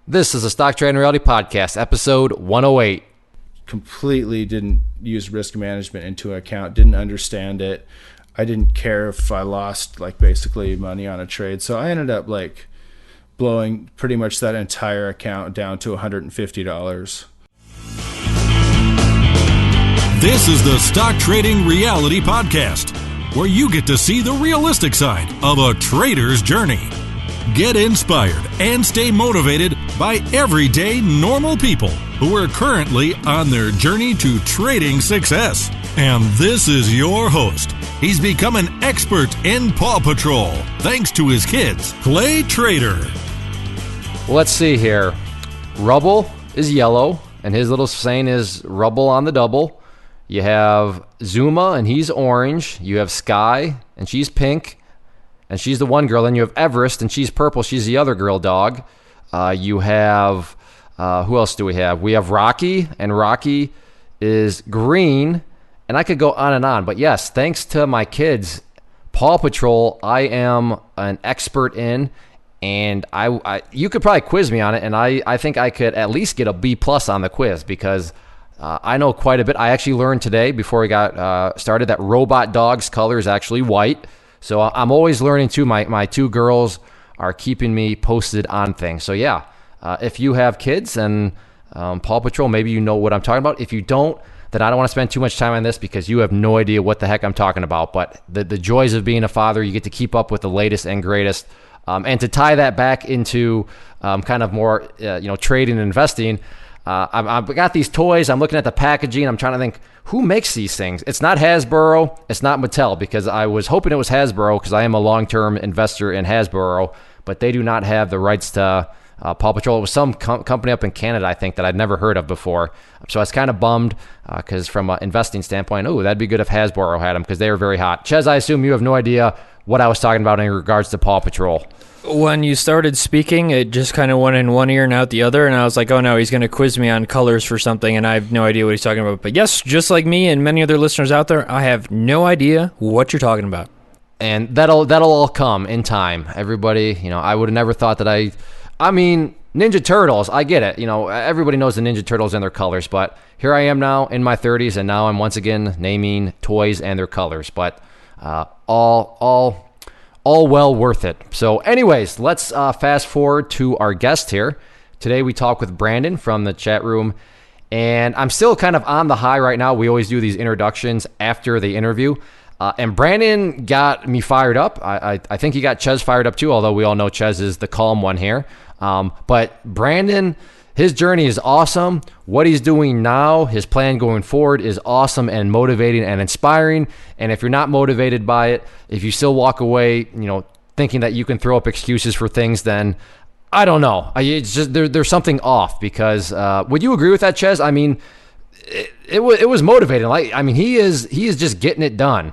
This is a Stock Trading Reality Podcast, episode 108. Completely didn't use risk management into account, didn't understand it. I didn't care if I lost basically money on a trade. So I ended up blowing pretty much that entire account down to $150. This is the Stock Trading Reality Podcast, where you get to see the realistic side of a trader's journey. Get inspired and stay motivated by everyday normal people who are currently on their journey to trading success. And this is your host. He's become an expert in Paw Patrol thanks to his kids play trader. Let's see here. Rubble is yellow, and his little saying is rubble on the double. You have Zuma, and he's orange. You have Sky, and she's pink. And she's the one girl. Then you have Everest, and she's purple. She's the other girl dog. You have, who else do we have? We have Rocky, and Rocky is green. And I could go on and on. But yes, thanks to my kids, Paw Patrol, I am an expert in. And I you could probably quiz me on it. And I think I could at least get a B+ on the quiz because I know quite a bit. I actually learned today before we got started that Robot Dog's color is actually white. So I'm always learning too. My two girls are keeping me posted on things. So yeah, if you have kids and Paw Patrol, maybe you know what I'm talking about. If you don't, then I don't want to spend too much time on this because you have no idea what the heck I'm talking about. But the joys of being a father, you get to keep up with the latest and greatest. And to tie that back into kind of more trading and investing, I've got these toys. I'm looking at the packaging. I'm trying to think, who makes these things? It's not Hasbro. It's not Mattel, because I was hoping it was Hasbro because I am a long-term investor in Hasbro, but they do not have the rights to Paw Patrol. It was some company up in Canada, I think, that I'd never heard of before. So I was kind of bummed because from an investing standpoint, that'd be good if Hasbro had them because they were very hot. Chezz, I assume you have no idea what I was talking about in regards to Paw Patrol. When you started speaking, it just kind of went in one ear and out the other, and I was like, oh no, he's going to quiz me on colors for something, and I have no idea what he's talking about. But yes, just like me and many other listeners out there, I have no idea what you're talking about. And that'll all come in time. Everybody, I would have never thought that I mean, Ninja Turtles, I get it. Everybody knows the Ninja Turtles and their colors, but here I am now in my 30s, and now I'm once again naming toys and their colors. But all well worth it. So anyways, let's fast forward to our guest here. Today we talk with Brandon from the chat room, and I'm still kind of on the high right now. We always do these introductions after the interview, and Brandon got me fired up. I think he got Chezz fired up too, although we all know Chezz is the calm one here. But Brandon, his journey is awesome. What he's doing now, his plan going forward is awesome and motivating and inspiring. And if you're not motivated by it, if you still walk away, thinking that you can throw up excuses for things, then I don't know. It's just there's something off because would you agree with that, Chezz? I mean, it was motivating. He is just getting it done.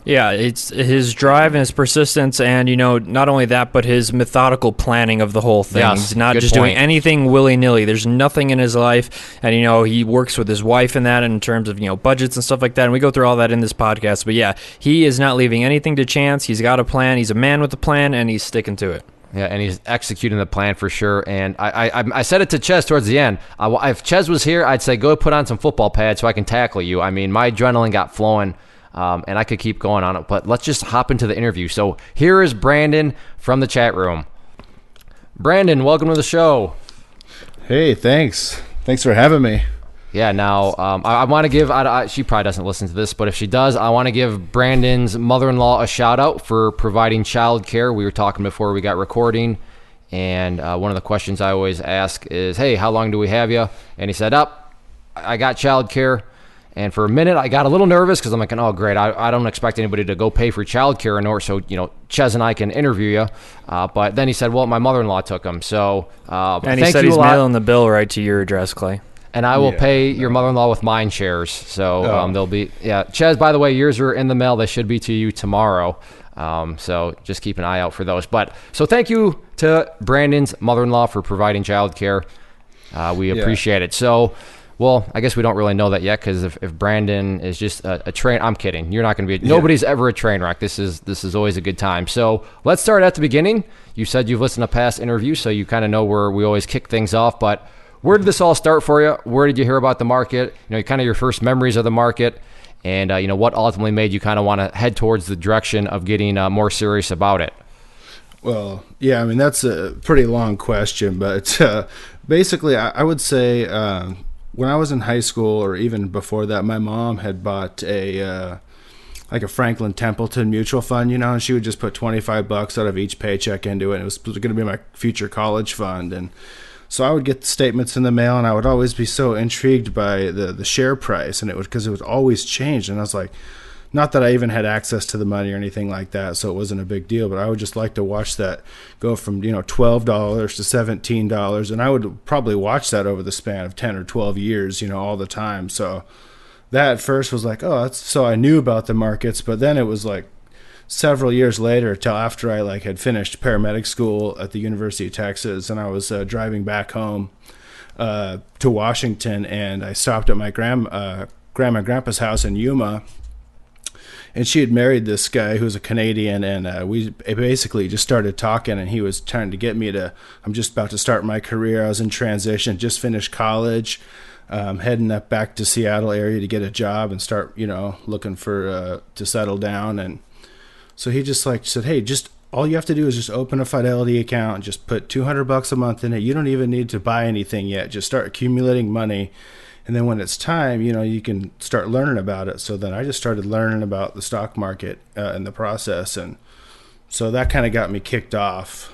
Yeah, it's his drive and his persistence, and not only that, but his methodical planning of the whole thing. Yes, he's not just doing anything willy-nilly. There's nothing in his life, and he works with his wife in that in terms of budgets and stuff like that. And we go through all that in this podcast. But yeah, he is not leaving anything to chance. He's got a plan. He's a man with a plan, and he's sticking to it. Yeah, and he's executing the plan for sure. And I said it to Chezz towards the end. If Chezz was here, I'd say go put on some football pads so I can tackle you. I mean, my adrenaline got flowing. And I could keep going on it, but let's just hop into the interview. So here is Brandon from the chat room. Brandon, welcome to the show. Hey, thanks. Thanks for having me. Yeah, now I want to give, she probably doesn't listen to this, but if she does, I want to give Brandon's mother-in-law a shout out for providing childcare. We were talking before we got recording, and one of the questions I always ask is, hey, how long do we have you? And he said, I got childcare. And for a minute, I got a little nervous because I'm like, oh, great. I don't expect anybody to go pay for childcare in order so, Chezz and I can interview you. But then he said, well, my mother-in-law took him. So and he said he's mailing the bill right to your address, Clay. And I will pay your mother-in-law with mine shares. So they'll be, Chezz, by the way, yours are in the mail. They should be to you tomorrow. So just keep an eye out for those. But so thank you to Brandon's mother-in-law for providing childcare. We appreciate it. So Well, I guess we don't really know that yet, because if Brandon is just a train, I'm kidding. You're not going to be. Nobody's ever a train wreck. This is always a good time. So let's start at the beginning. You said you've listened to past interviews, so you kind of know where we always kick things off. But where did this all start for you? Where did you hear about the market? Kind of your first memories of the market, and what ultimately made you kind of want to head towards the direction of getting more serious about it. Well, yeah, I mean, that's a pretty long question, but basically I would say when I was in high school, or even before that, my mom had bought a Franklin Templeton mutual fund, and she would just put $25 out of each paycheck into it. It was going to be my future college fund. And so I would get the statements in the mail, and I would always be so intrigued by the share price, and because it would always change. And I was like, not that I even had access to the money or anything like that, so it wasn't a big deal, but I would just like to watch that go from, $12 to $17, and I would probably watch that over the span of 10 or 12 years, all the time. So that at first was like, oh, so I knew about the markets, but then it was like several years later, till after I had finished paramedic school at the University of Texas, and I was driving back home to Washington, and I stopped at my grandma and grandpa's house in Yuma. And she had married this guy who was a Canadian, and we basically just started talking, and he was trying to get me I'm just about to start my career. I was in transition, just finished college, heading up back to Seattle area to get a job and start, looking for, to settle down. And so he just said, hey, just all you have to do is just open a Fidelity account and just put $200 a month in it. You don't even need to buy anything yet. Just start accumulating money. And then when it's time, you can start learning about it. So then I just started learning about the stock market in the process. And so that kind of got me kicked off.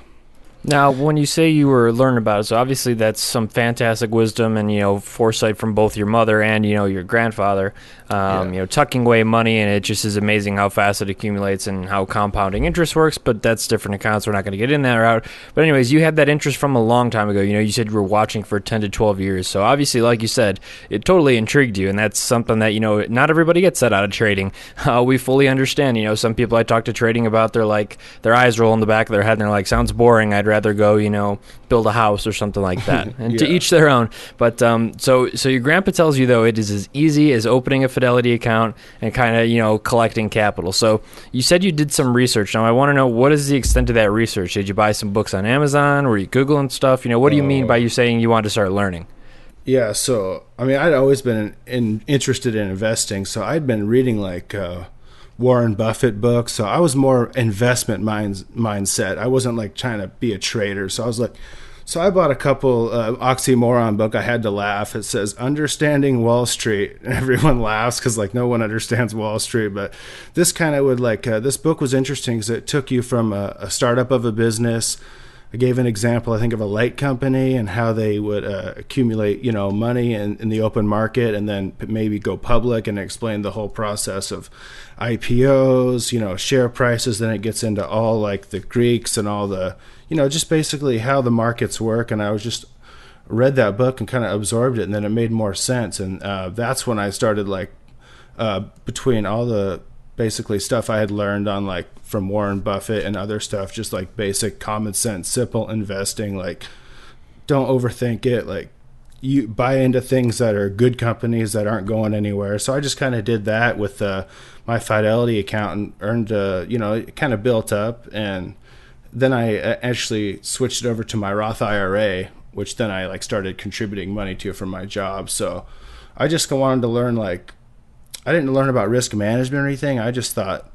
Now, when you say you were learning about it, so obviously that's some fantastic wisdom and, foresight from both your mother and, your grandfather, tucking away money, and it just is amazing how fast it accumulates and how compounding interest works, but that's different accounts. We're not going to get in that route. But anyways, you had that interest from a long time ago. You said you were watching for 10 to 12 years. So obviously, like you said, it totally intrigued you, and that's something that, not everybody gets that out of trading. We fully understand. Some people I talk to trading about, their eyes roll in the back of their head, and they're like, sounds boring. I'd rather go, build a house or something like that. And to each their own. But so your grandpa tells you, though, it is as easy as opening a Fidelity account and kind of, collecting capital. So you said you did some research. Now, I want to know, what is the extent of that research? Did you buy some books on Amazon? Were you Googling stuff? What do you mean by you saying you wanted to start learning? Yeah, so, I'd always been interested in investing, so I'd been reading, Warren Buffett books. So I was more investment mindset. I wasn't trying to be a trader. So I was so I bought a couple oxymoron book. I had to laugh. It says Understanding Wall Street. And everyone laughs because no one understands Wall Street. But this kind of would this book was interesting because it took you from a startup of a business. I gave an example, I think, of a light company and how they would accumulate, money in the open market and then maybe go public, and explain the whole process of IPOs, share prices. Then it gets into all the Greeks and all the, just basically how the markets work. And I was just read that book and kind of absorbed it, and then it made more sense. And that's when I started between all the basically stuff I had learned on from Warren Buffett and other stuff, just basic common sense, simple investing, don't overthink it. You buy into things that are good companies that aren't going anywhere. So I just kind of did that with my Fidelity account and earned, it kind of built up. And then I actually switched it over to my Roth IRA, which then I started contributing money to from my job. So I just wanted to learn I didn't learn about risk management or anything. I just thought,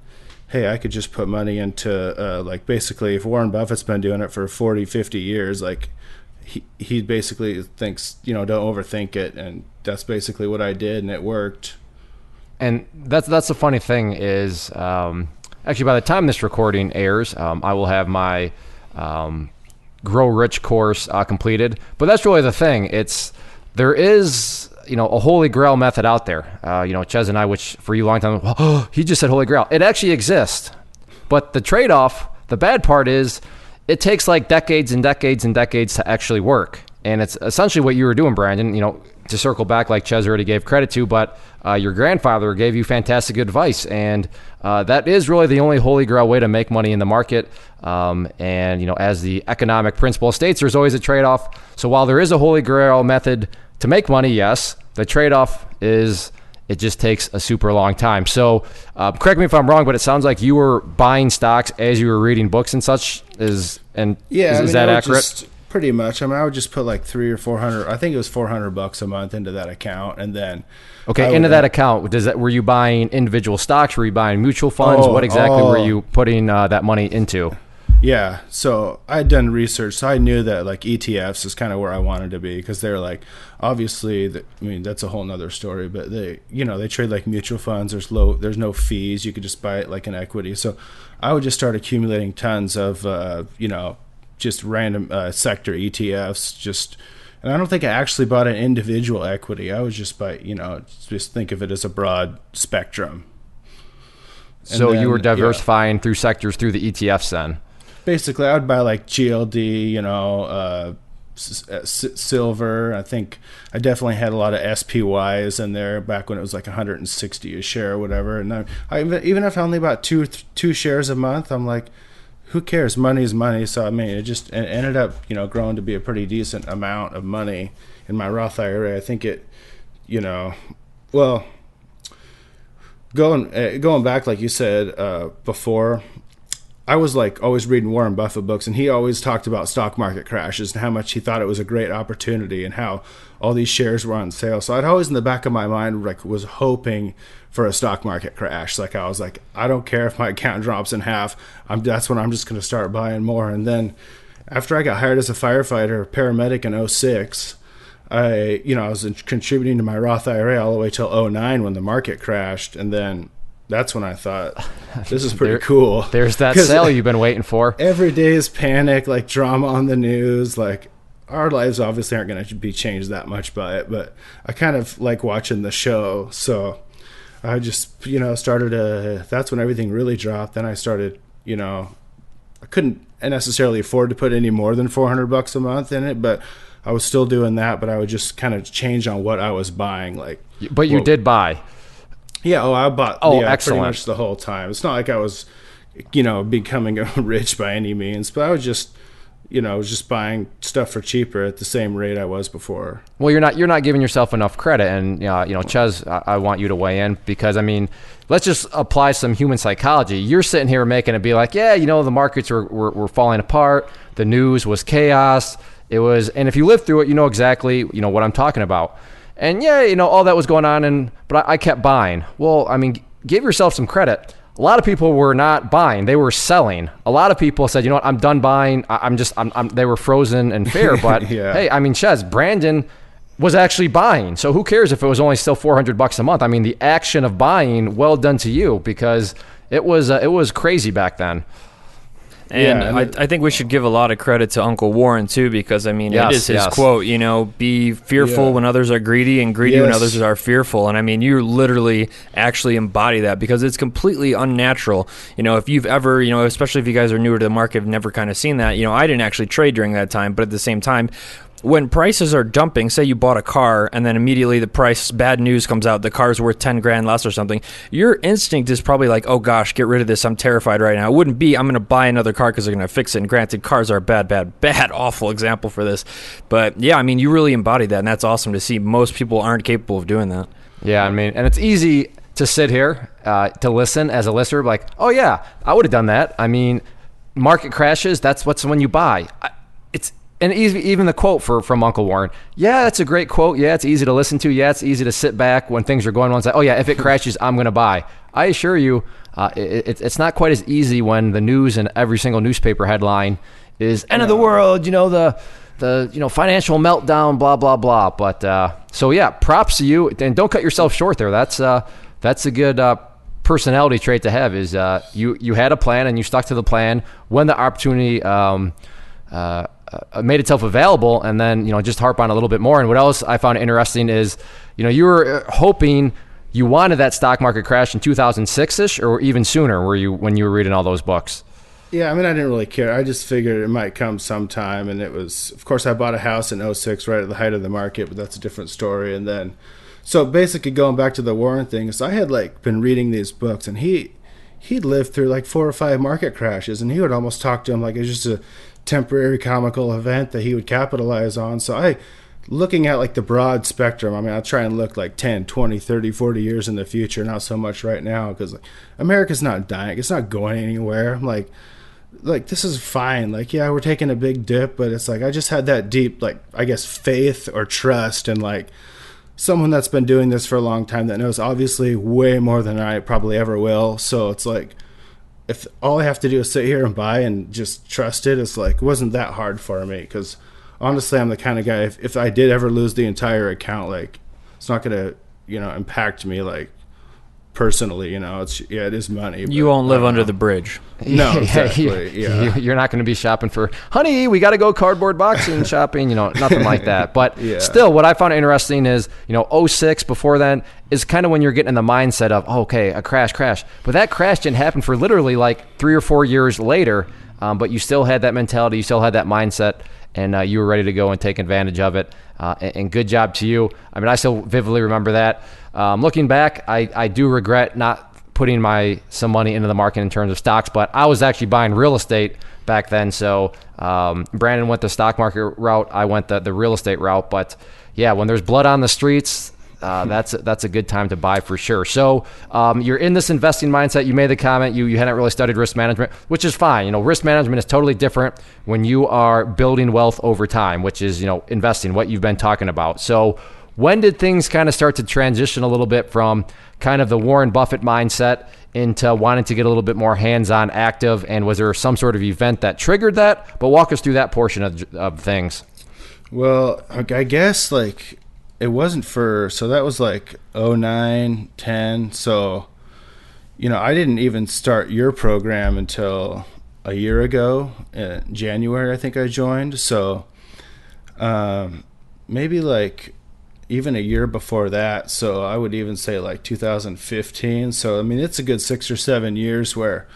hey, I could just put money into basically, if Warren Buffett's been doing it for 40, 50 years, he basically thinks, don't overthink it. And that's basically what I did, and it worked. And that's the funny thing is, actually, by the time this recording airs, I will have my Grow Rich course completed. But that's really the thing. There is a holy grail method out there. Chezz and I, which for you a long time, he just said holy grail. It actually exists. But the trade-off, the bad part is it takes decades and decades and decades to actually work. And it's essentially what you were doing, Brandon, to circle back, like Chezz already gave credit to, but your grandfather gave you fantastic advice. And that is really the only holy grail way to make money in the market. And, as the economic principle states, there's always a trade-off. So while there is a holy grail method to make money, yes, The trade-off is it just takes a super long time. So correct me if I'm wrong, but it sounds like you were buying stocks as you were reading books and such. Is that accurate? Pretty much. I mean, I would just put like $300 or $400. I think it was $400 a month into that account, and then into that account. Were you buying individual stocks? Were you buying mutual funds? What exactly were you putting that money into? Yeah, so I had done research, so I knew that like ETFs is kind of where I wanted to be, because they're like, obviously, that's a whole nother story, but they trade like mutual funds. There's no fees. You could just buy it like an equity. So I would just start accumulating tons of just random sector ETFs. And I don't think I actually bought an individual equity. I was just just think of it as a broad spectrum. So you were diversifying through sectors through the ETFs then? Basically, I would buy like GLD, silver. I think I definitely had a lot of SPYs in there back when it was like 160 a share or whatever. And even if I only bought two shares a month, I'm like, who cares? Money is money. So I mean, it ended up growing to be a pretty decent amount of money in my Roth IRA. I think it, going back, like you said before, I was like always reading Warren Buffett books, and he always talked about stock market crashes and how much he thought it was a great opportunity and how all these shares were on sale. So I'd always in the back of my mind like was hoping for a stock market crash. Like I was like, I don't care if my account drops in half. That's when I'm just going to start buying more. And then after I got hired as a firefighter, paramedic in 2006, I was contributing to my Roth IRA all the way till 2009 when the market crashed, and then that's when I thought, this is pretty cool. There's that sale you've been waiting for. Every day is panic, like drama on the news. Like our lives obviously aren't going to be changed that much by it, but I kind of like watching the show. So I just, started that's when everything really dropped. Then I started, I couldn't necessarily afford to put any more than $400 a month in it, but I was still doing that. But I would just kind of change on what I was buying. You did buy. Yeah, I bought excellent. Pretty much the whole time. It's not like I was, becoming rich by any means, but I was just, buying stuff for cheaper at the same rate I was before. Well, you're not giving yourself enough credit, and Chezz, I want you to weigh in, because I mean, let's just apply some human psychology. You're sitting here making it be like, the markets were falling apart, the news was chaos, and if you lived through it, you know exactly what I'm talking about. And all that was going on, but I kept buying. Well, I mean, give yourself some credit. A lot of people were not buying; they were selling. A lot of people said, what, I'm done buying. They were frozen and fair. But hey, I mean, Chezz, Brandon was actually buying. So who cares if it was only still $400 a month? I mean, the action of buying, well done to you, because it was crazy back then. And I think we should give a lot of credit to Uncle Warren, too, because, I mean, it is his quote, be fearful when others are greedy and greedy when others are fearful. And, I mean, you literally actually embody that, because it's completely unnatural. If you've ever, especially if you guys are newer to the market, have never kind of seen that. I didn't actually trade during that time, but at the same time, when prices are dumping, say you bought a car and then immediately bad news comes out, the car's worth 10 grand less or something, your instinct is probably like, oh gosh, get rid of this, I'm terrified right now. It wouldn't be, I'm going to buy another car because they're going to fix it. And granted, cars are a bad, awful example for this. But yeah, I mean, you really embody that, and that's awesome to see. Most people aren't capable of doing that. Yeah, I mean, and it's easy to sit here, to listen as a listener, like, oh yeah, I would have done that. I mean, market crashes, that's what's when you buy. And even the quote from Uncle Warren, that's a great quote. Yeah, it's easy to listen to. Yeah, it's easy to sit back when things are going on and say, oh yeah, if it crashes, I'm going to buy. I assure you, it's not quite as easy when the news and every single newspaper headline is end of the world, the financial meltdown, blah, blah, blah. But so yeah, props to you. And don't cut yourself short there. That's a good personality trait to have, is you had a plan and you stuck to the plan when the opportunity made itself available, and then just harp on a little bit more. And what else I found interesting is you were hoping, you wanted that stock market crash in 2006ish or even sooner, when you were reading all those books? Yeah, I mean, I didn't really care. I just figured it might come sometime, and it was, of course, I bought a house in 2006 right at the height of the market, but that's a different story. And then, so basically going back to the Warren thing, is I had been reading these books, and he'd lived through 4 or 5 market crashes, and he would almost talk to him like it's just a temporary comical event that he would capitalize on. So I looking at like the broad spectrum. I mean, I'll try and look like 10, 20, 30, 40 years in the future, not so much right now, because like, America's not dying. It's not going anywhere. I'm like this is fine. Like, yeah, we're taking a big dip, but it's like I just had that deep, like, I guess, faith or trust in like someone that's been doing this for a long time that knows obviously way more than I probably ever will. So it's like, if all I have to do is sit here and buy and just trust it, it's like, it wasn't that hard for me, because honestly, I'm the kind of guy, if I did ever lose the entire account, like, it's not going to, impact me, like, personally, it is money. You won't live under the bridge. No, exactly. Yeah. You're not going to be shopping for, honey, we got to go cardboard boxing shopping, nothing like that. But still, what I found interesting is, 06 before then is kind of when you're getting in the mindset of, oh, okay, a crash. But that crash didn't happen for literally like 3 or 4 years later. But you still had that mentality, you still had that mindset, and you were ready to go and take advantage of it. And good job to you. I mean, I still vividly remember that. Looking back, I do regret not putting some money into the market in terms of stocks, but I was actually buying real estate back then. So Brandon went the stock market route. I went the real estate route. But yeah, when there's blood on the streets, that's a good time to buy for sure. So you're in this investing mindset. You made the comment you hadn't really studied risk management, which is fine. Risk management is totally different when you are building wealth over time, which is investing, what you've been talking about. So when did things kind of start to transition a little bit from kind of the Warren Buffett mindset into wanting to get a little bit more hands-on active? And was there some sort of event that triggered that? But walk us through that portion of things. Well, I guess like it wasn't so that was like 09, 10. So, I didn't even start your program until a year ago. In January, I think I joined. So maybe like even a year before that. So I would even say like 2015. So, I mean, it's a good 6 or 7 years where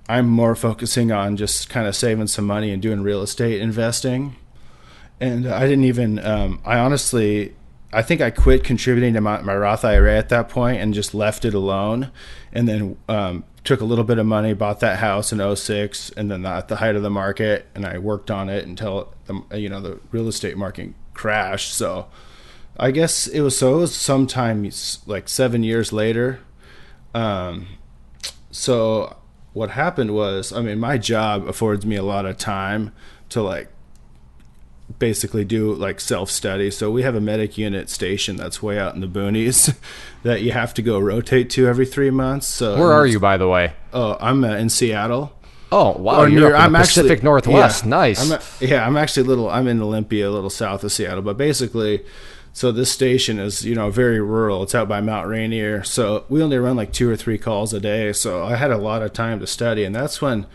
I'm more focusing on just kind of saving some money and doing real estate investing. And I didn't even, I think I quit contributing to my Roth IRA at that point and just left it alone. And then took a little bit of money, bought that house in 06, and then at the height of the market, and I worked on it until the real estate market crashed. So I guess it was sometime like 7 years later. So what happened was, I mean, my job affords me a lot of time to like basically do like self-study. So we have a medic unit station that's way out in the boonies that you have to go rotate to every 3 months. So where are you, by the way? Oh, I'm in Seattle. Oh, wow. You're up in the Pacific Northwest. Yeah, nice. I'm in Olympia, a little south of Seattle, but basically, so this station is, very rural. It's out by Mount Rainier. So we only run like 2 or 3 calls a day. So I had a lot of time to study. And that's when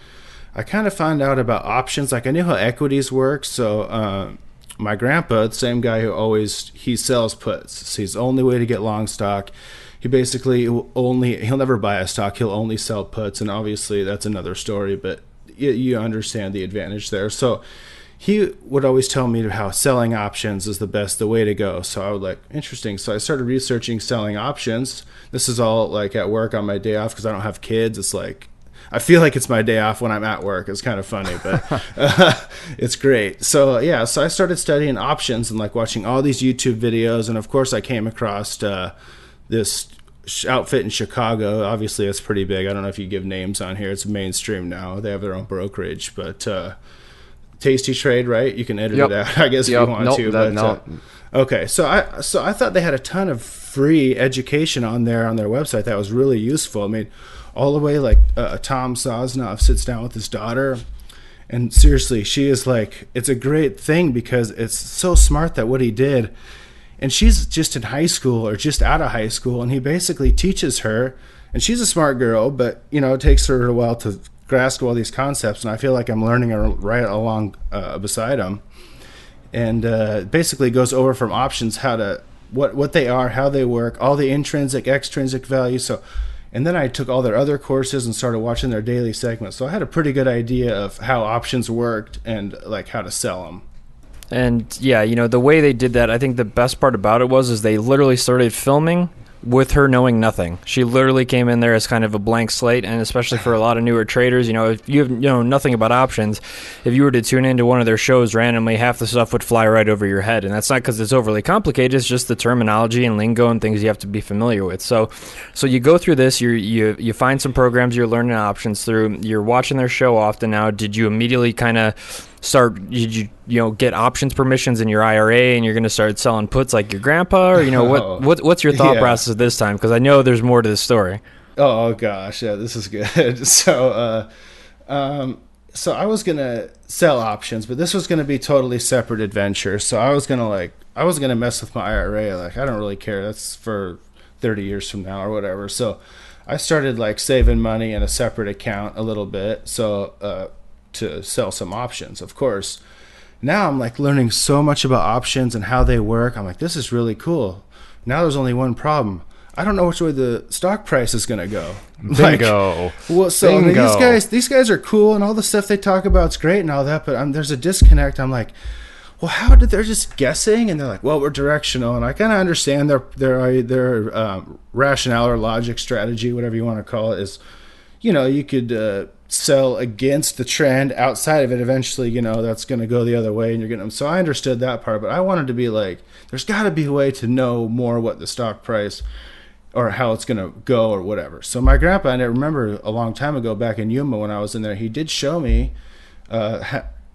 I kind of found out about options. Like I knew how equities work. So my grandpa, the same guy he sells puts. So he's the only way to get long stock. He basically he'll never buy a stock. He'll only sell puts. And obviously that's another story, but you understand the advantage there. So he would always tell me how selling options is the way to go. So I would like, interesting. So I started researching selling options. This is all like at work on my day off because I don't have kids. It's like, I feel like it's my day off when I'm at work. It's kind of funny, but it's great. So yeah, so I started studying options and like watching all these YouTube videos. And of course I came across this outfit in Chicago. Obviously it's pretty big. I don't know if you give names on here. It's mainstream now. They have their own brokerage, but Tasty Trade, right? You can edit it out, I guess, if you want to. Okay, so I thought they had a ton of free education on their website that was really useful. I mean, all the way like Tom Sosnoff sits down with his daughter, and seriously, she is like, it's a great thing because it's so smart that what he did, and she's just in high school or just out of high school, and he basically teaches her, and she's a smart girl, but it takes her a while to grasp all these concepts, and I feel like I'm learning right along beside him. And basically goes over from options, how to what they are, how they work, all the intrinsic, extrinsic value. So, and then I took all their other courses and started watching their daily segments. So I had a pretty good idea of how options worked and like how to sell them. And yeah, the way they did that, I think the best part about it is they literally started filming with her knowing nothing. She literally came in there as kind of a blank slate, and especially for a lot of newer traders, if you have nothing about options, if you were to tune into one of their shows randomly, half the stuff would fly right over your head. And that's not because it's overly complicated, it's just the terminology and lingo and things you have to be familiar with. So you go through this, you find some programs you're learning options through, you're watching their show often now. Did you immediately kind of did you get options permissions in your IRA and you're going to start selling puts like your grandpa, or what's your thought process this time? Because I know there's more to this story. Oh gosh, yeah, this is good. So I was going to sell options, but this was going to be totally separate adventure. So I was going to mess with my IRA. Like, I don't really care. That's for 30 years from now or whatever. So I started like saving money in a separate account a little bit. So, to sell some options, of course. Now I'm like learning so much about options and how they work. I'm like, this is really cool. Now there's only one problem. I don't know which way the stock price is going to go. Bingo. I mean, these guys are cool and all the stuff they talk about is great and all that, but there's a disconnect. I'm like, well, how did they're just guessing? And they're like, well, we're directional. And I kind of understand their rationale or logic strategy, whatever you want to call it, is, you could sell against the trend outside of it. Eventually, that's going to go the other way and you're getting them. So I understood that part, but I wanted to be like, there's got to be a way to know more what the stock price or how it's going to go or whatever. So my grandpa, and I remember a long time ago back in Yuma when I was in there, he did show me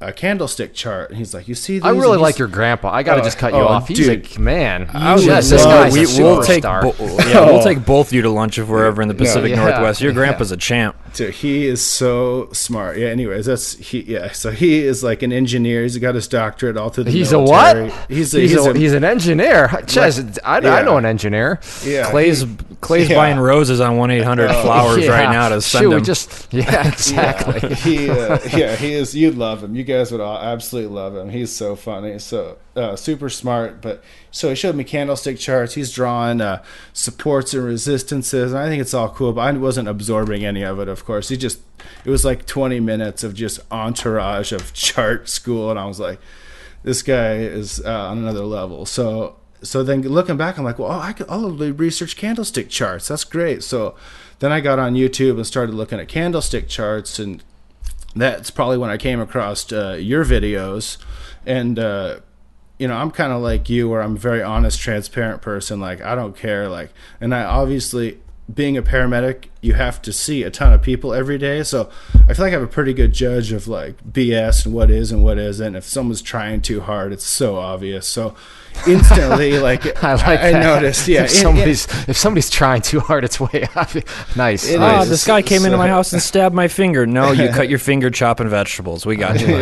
a candlestick chart, and he's like, you see these? I really like your grandpa. I got to just cut you off. He's dude. like, man. This guy's a we'll superstar. We'll take both of you to lunch if we're ever in the Pacific Northwest. Your grandpa's a champ. Dude, he is so smart. Yeah, anyways, so he is like an engineer. He's got his doctorate all through the military. A what? He's an engineer. Chezz, I know an engineer. Yeah. Clay's buying roses on 1-800-Flowers right now to send him. Exactly. He is. You'd love him. You guys would all absolutely love him. He's so funny. So super smart. But so he showed me candlestick charts. He's drawing supports and resistances. And I think it's all cool, but I wasn't absorbing any of it, of course. It was like 20 minutes of just entourage of chart school. And I was like, this guy is on another level. So then looking back, I'm like, well, I'll research candlestick charts. That's great. So then I got on YouTube and started looking at candlestick charts, and that's probably when I came across your videos. And I'm kind of like you, where I'm a very honest, transparent person. Like, I don't care. Like, and I obviously, being a paramedic, you have to see a ton of people every day. So I feel like I have a pretty good judge of like BS and what is and what isn't. If someone's trying too hard, it's so obvious. So instantly, like, I noticed, yeah. If somebody's trying too hard, it's way obvious. Nice. This guy came into my house and stabbed my finger. No, you cut your finger chopping vegetables. We got you.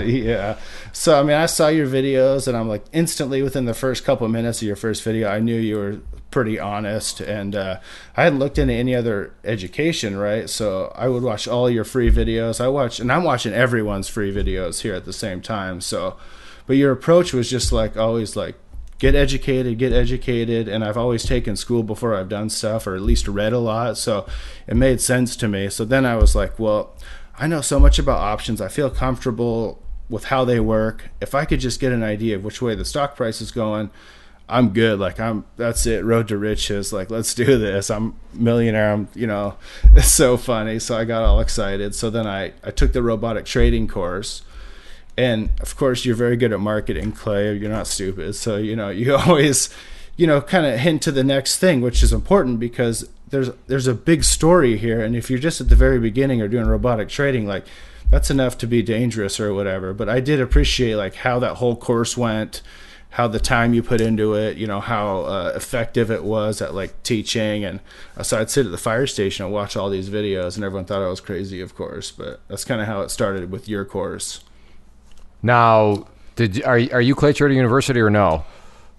Yeah. So, I mean, I saw your videos, and I'm like, instantly within the first couple of minutes of your first video, I knew you were pretty honest, and I hadn't looked into any other education, right? So I would watch all your free videos. I'm watching everyone's free videos here at the same time. So, but your approach was just like always like, get educated, and I've always taken school before I've done stuff, or at least read a lot, so it made sense to me. So then I was like, well, I know so much about options. I feel comfortable with how they work. If I could just get an idea of which way the stock price is going, I'm good. Like, that's it. Road to riches. Like, let's do this. I'm a millionaire. It's so funny. So I got all excited. So then I took the robotic trading course, and of course you're very good at marketing, Clay. You're not stupid. So, you always, kind of hint to the next thing, which is important, because there's a big story here. And if you're just at the very beginning or doing robotic trading, like, that's enough to be dangerous or whatever. But I did appreciate like how that whole course went, how the time you put into it, how effective it was at like teaching. And so I'd sit at the fire station and watch all these videos, and everyone thought I was crazy, of course, but that's kind of how it started with your course. Now, are you Clay Trader University or no?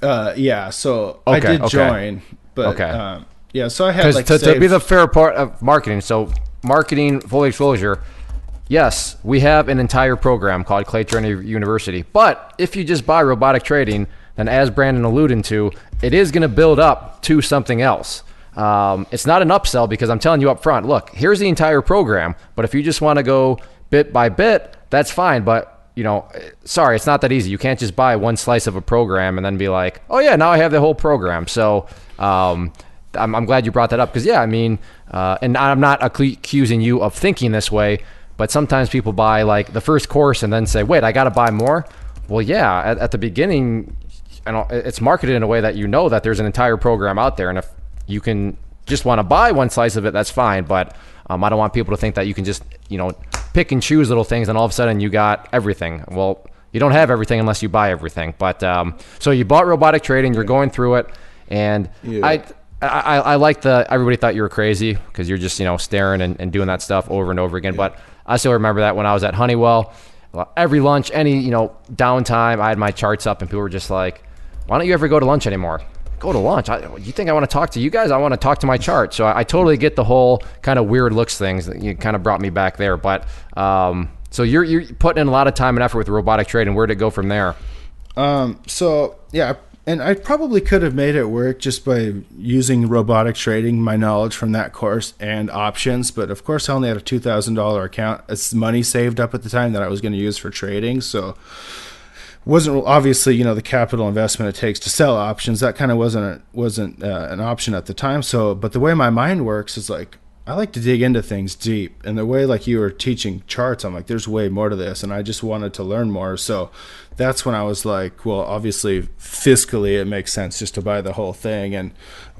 Yeah, so I did join, but yeah, so I had like to be the fair part of marketing. So marketing, full disclosure, yes, we have an entire program called Clay Trader University. But if you just buy robotic trading, then as Brandon alluded to, it is going to build up to something else. It's not an upsell, because I'm telling you up front, look, here's the entire program. But if you just want to go bit by bit, that's fine. But, sorry, it's not that easy. You can't just buy one slice of a program and then be like, oh, yeah, now I have the whole program. So I'm glad you brought that up because, yeah, I mean, and I'm not accusing you of thinking this way, but sometimes people buy like the first course and then say, wait, I got to buy more. Well, yeah, at the beginning, it's marketed in a way that you know that there's an entire program out there. And if you can just want to buy one slice of it, that's fine. But I don't want people to think that you can just, pick and choose little things and all of a sudden you got everything. Well, you don't have everything unless you buy everything. But so you bought robotic trading, you're going through it. And I like everybody thought you were crazy because you're just, staring and doing that stuff over and over again. But I still remember that when I was at Honeywell, every lunch, any, downtime, I had my charts up and people were just like, why don't you ever go to lunch anymore? Go to lunch? You think I want to talk to you guys? I want to talk to my chart. So I totally get the whole kind of weird looks things that you kind of brought me back there. But so you're putting in a lot of time and effort with robotic trading. Where'd it go from there? So yeah, and I probably could have made it work just by using robotic trading, my knowledge from that course and options. But of course I only had a $2,000 account. It's money saved up at the time that I was going to use for trading. So wasn't obviously, the capital investment it takes to sell options. That kind of wasn't an option at the time. So, but the way my mind works is like, I like to dig into things deep. And the way like you were teaching charts, I'm like, there's way more to this. And I just wanted to learn more. So that's when I was like, well, obviously fiscally, it makes sense just to buy the whole thing. And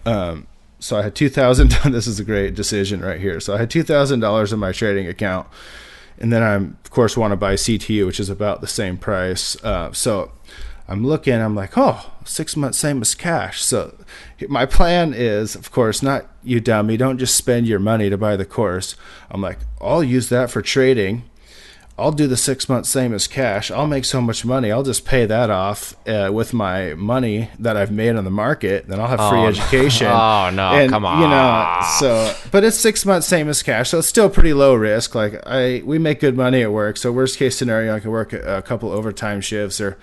so I had $2,000. This is a great decision right here. So I had $2,000 in my trading account. And then I, of course, want to buy CTU, which is about the same price. So I'm looking, I'm like, 6 months, same as cash. So my plan is, of course, not you dummy, don't just spend your money to buy the course. I'm like, I'll use that for trading. I'll do the 6 months, same as cash. I'll make so much money. I'll just pay that off with my money that I've made on the market. Then I'll have free education. Oh, no, and, come on. But it's 6 months, same as cash. So it's still pretty low risk. Like we make good money at work. So worst case scenario, I can work a couple overtime shifts or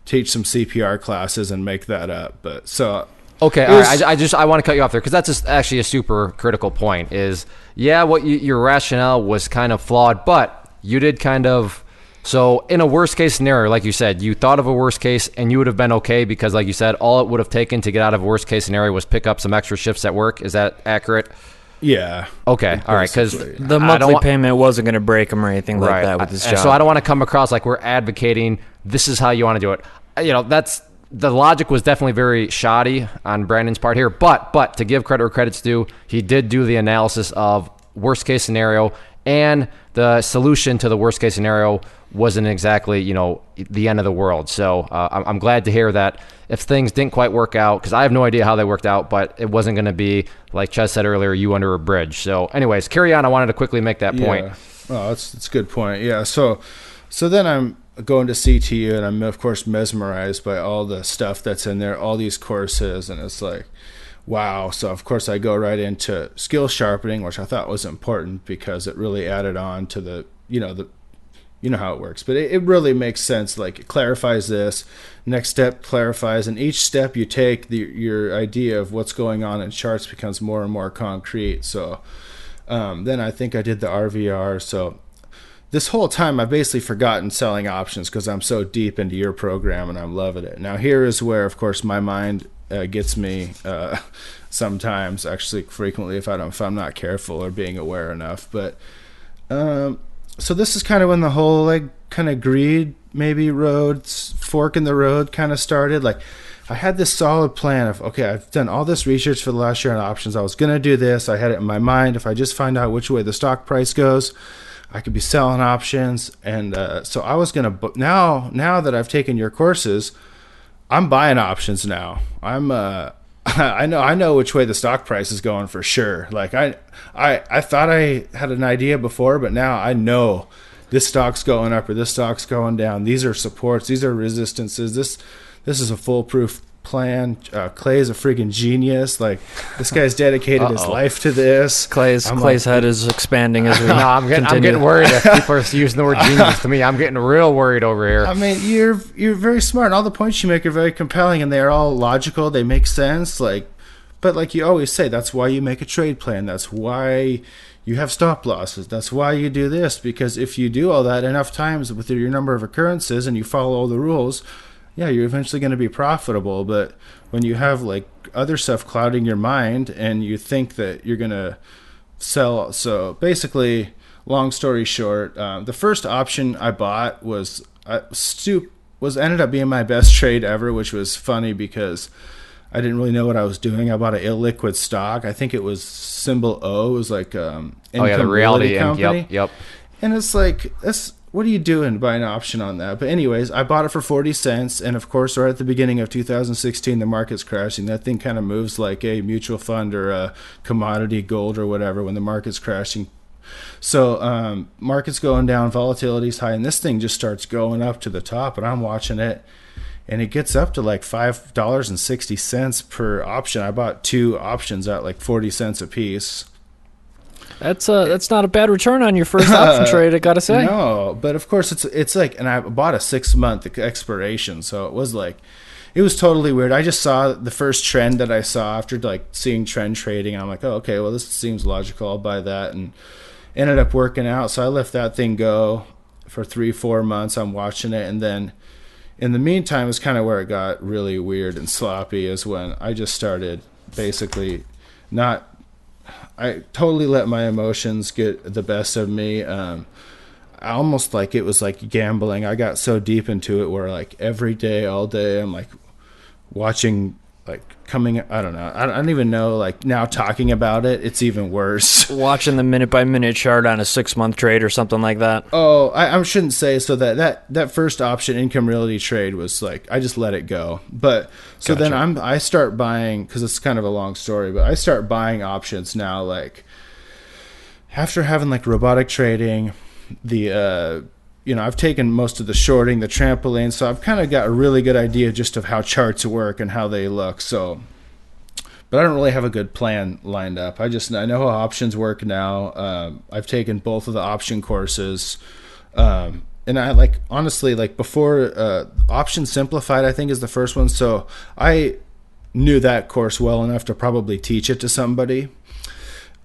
teach some CPR classes and make that up. But so okay, all right. I want to cut you off there because that's just actually a super critical point. Is your rationale was kind of flawed, but you did kind of. So in a worst case scenario, like you said, you thought of a worst case and you would have been okay because, like you said, all it would have taken to get out of a worst case scenario was pick up some extra shifts at work. Is that accurate? Yeah. Okay. All right. Because the monthly payment wasn't going to break him or anything like that with his job. So I don't want to come across like we're advocating this is how you want to do it. That's the logic was definitely very shoddy on Brandon's part here. But to give credit where credit's due, he did do the analysis of worst case scenario, and the solution to the worst case scenario wasn't exactly the end of the world. So I'm glad to hear that if things didn't quite work out, because I have no idea how they worked out, but it wasn't going to be, like Chezz said earlier, you under a bridge. So anyways, carry on. I wanted to quickly make that point. Oh, that's a good point. Yeah. So then I'm going to CTU and I'm of course mesmerized by all the stuff that's in there, all these courses, and it's like, wow. So of course I go right into skill sharpening, which I thought was important because it really added on to the how it works, but it really makes sense. Like it clarifies this, next step clarifies, and each step you take, your idea of what's going on in charts becomes more and more concrete. So then I think I did the RVR. So this whole time I've basically forgotten selling options because I'm so deep into your program and I'm loving it. Now here is where, of course, my mind gets me sometimes, actually frequently, if I'm not careful or being aware enough. But so this is kind of when the whole kind of greed fork in the road kind of started. Like I had this solid plan of, okay, I've done all this research for the last year on options. I was going to do this. I had it in my mind. If I just find out which way the stock price goes, I could be selling options. And so I was going to, now that I've taken your courses, I'm buying options now. I know which way the stock price is going for sure. Like I thought I had an idea before, but now I know this stock's going up or this stock's going down. These are supports. These are resistances. This is a foolproof plan. Clay's a freaking genius. Like this guy's dedicated his life to this. Clay's head is expanding as we I'm getting worried if people are using the word genius to me. I'm getting real worried over here. I mean, you're very smart, and all the points you make are very compelling, and they're all logical. They make sense. But like you always say, that's why you make a trade plan. That's why you have stop losses. That's why you do this, because if you do all that enough times with your number of occurrences and you follow all the rules, yeah, you're eventually going to be profitable. But when you have like other stuff clouding your mind and you think that you're going to sell, so basically, long story short, the first option I bought was ended up being my best trade ever, which was funny because I didn't really know what I was doing. I bought an illiquid stock. I think it was symbol O. It was like the reality company. Yep. And it's like, what are you doing buying an option on that? But anyways, I bought it for 40 cents. And of course, right at the beginning of 2016, the market's crashing. That thing kind of moves like a mutual fund or a commodity, gold or whatever, when the market's crashing. So market's going down, volatility's high, and this thing just starts going up to the top, and I'm watching it, and it gets up to like $5.60 per option. I bought 2 options at like 40 cents a piece. That's not a bad return on your first option trade, I gotta say. No, but of course it's like, and I bought a 6-month expiration, so it was totally weird. I just saw the first trend that I saw after like seeing trend trading. I'm like, oh, okay, well this seems logical. I'll buy that, and ended up working out. So I let that thing go for 3-4 months. I'm watching it, and then in the meantime, it's kind of where it got really weird and sloppy. Is when I just started basically I totally let my emotions get the best of me. I almost like it was like gambling. I got so deep into it where like every day, all day, I'm like watching, like coming, I don't know. I don't even know, like now talking about it, it's even worse. Watching the minute by minute chart on a 6-month trade or something like that. Oh, I shouldn't say. So that first option income realty trade was like, I just let it go. But so Gotcha. then I start buying, cause it's kind of a long story, but I start buying options now, like after having like robotic trading, I've taken most of the shorting, the trampoline, so I've kind of got a really good idea just of how charts work and how they look. So, but I don't really have a good plan lined up. I know how options work now. I've taken both of the option courses, and I like honestly like before Option Simplified, I think is the first one. So I knew that course well enough to probably teach it to somebody.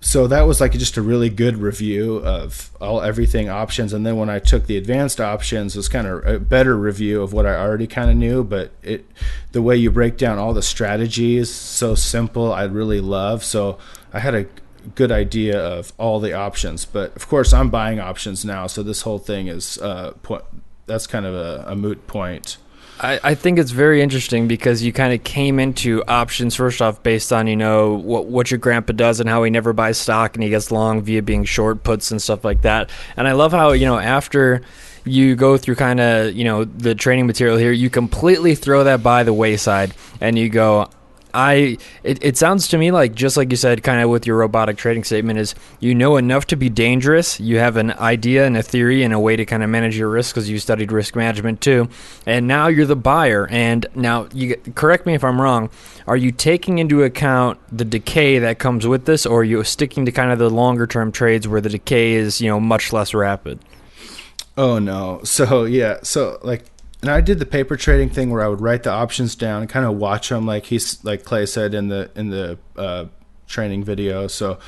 So that was like just a really good review of everything options. And then when I took the advanced options, it was kind of a better review of what I already kind of knew. But the way you break down all the strategies, so simple, I really love. So I had a good idea of all the options. But of course, I'm buying options now. So this whole thing is that's kind of a moot point. I think it's very interesting because you kind of came into options first off based on, what your grandpa does and how he never buys stock and he gets long via being short puts and stuff like that. And I love how, after you go through kind of, the training material here, you completely throw that by the wayside and you go, it sounds to me like, just like you said, kind of with your robotic trading statement, is enough to be dangerous. You have an idea and a theory and a way to kind of manage your risk because you studied risk management too. And now you're the buyer. And now, correct me if I'm wrong, are you taking into account the decay that comes with this, or are you sticking to kind of the longer term trades where the decay is, much less rapid? Oh, no. So, yeah. So, like, and I did the paper trading thing where I would write the options down and kind of watch them, like Clay said in the training video. So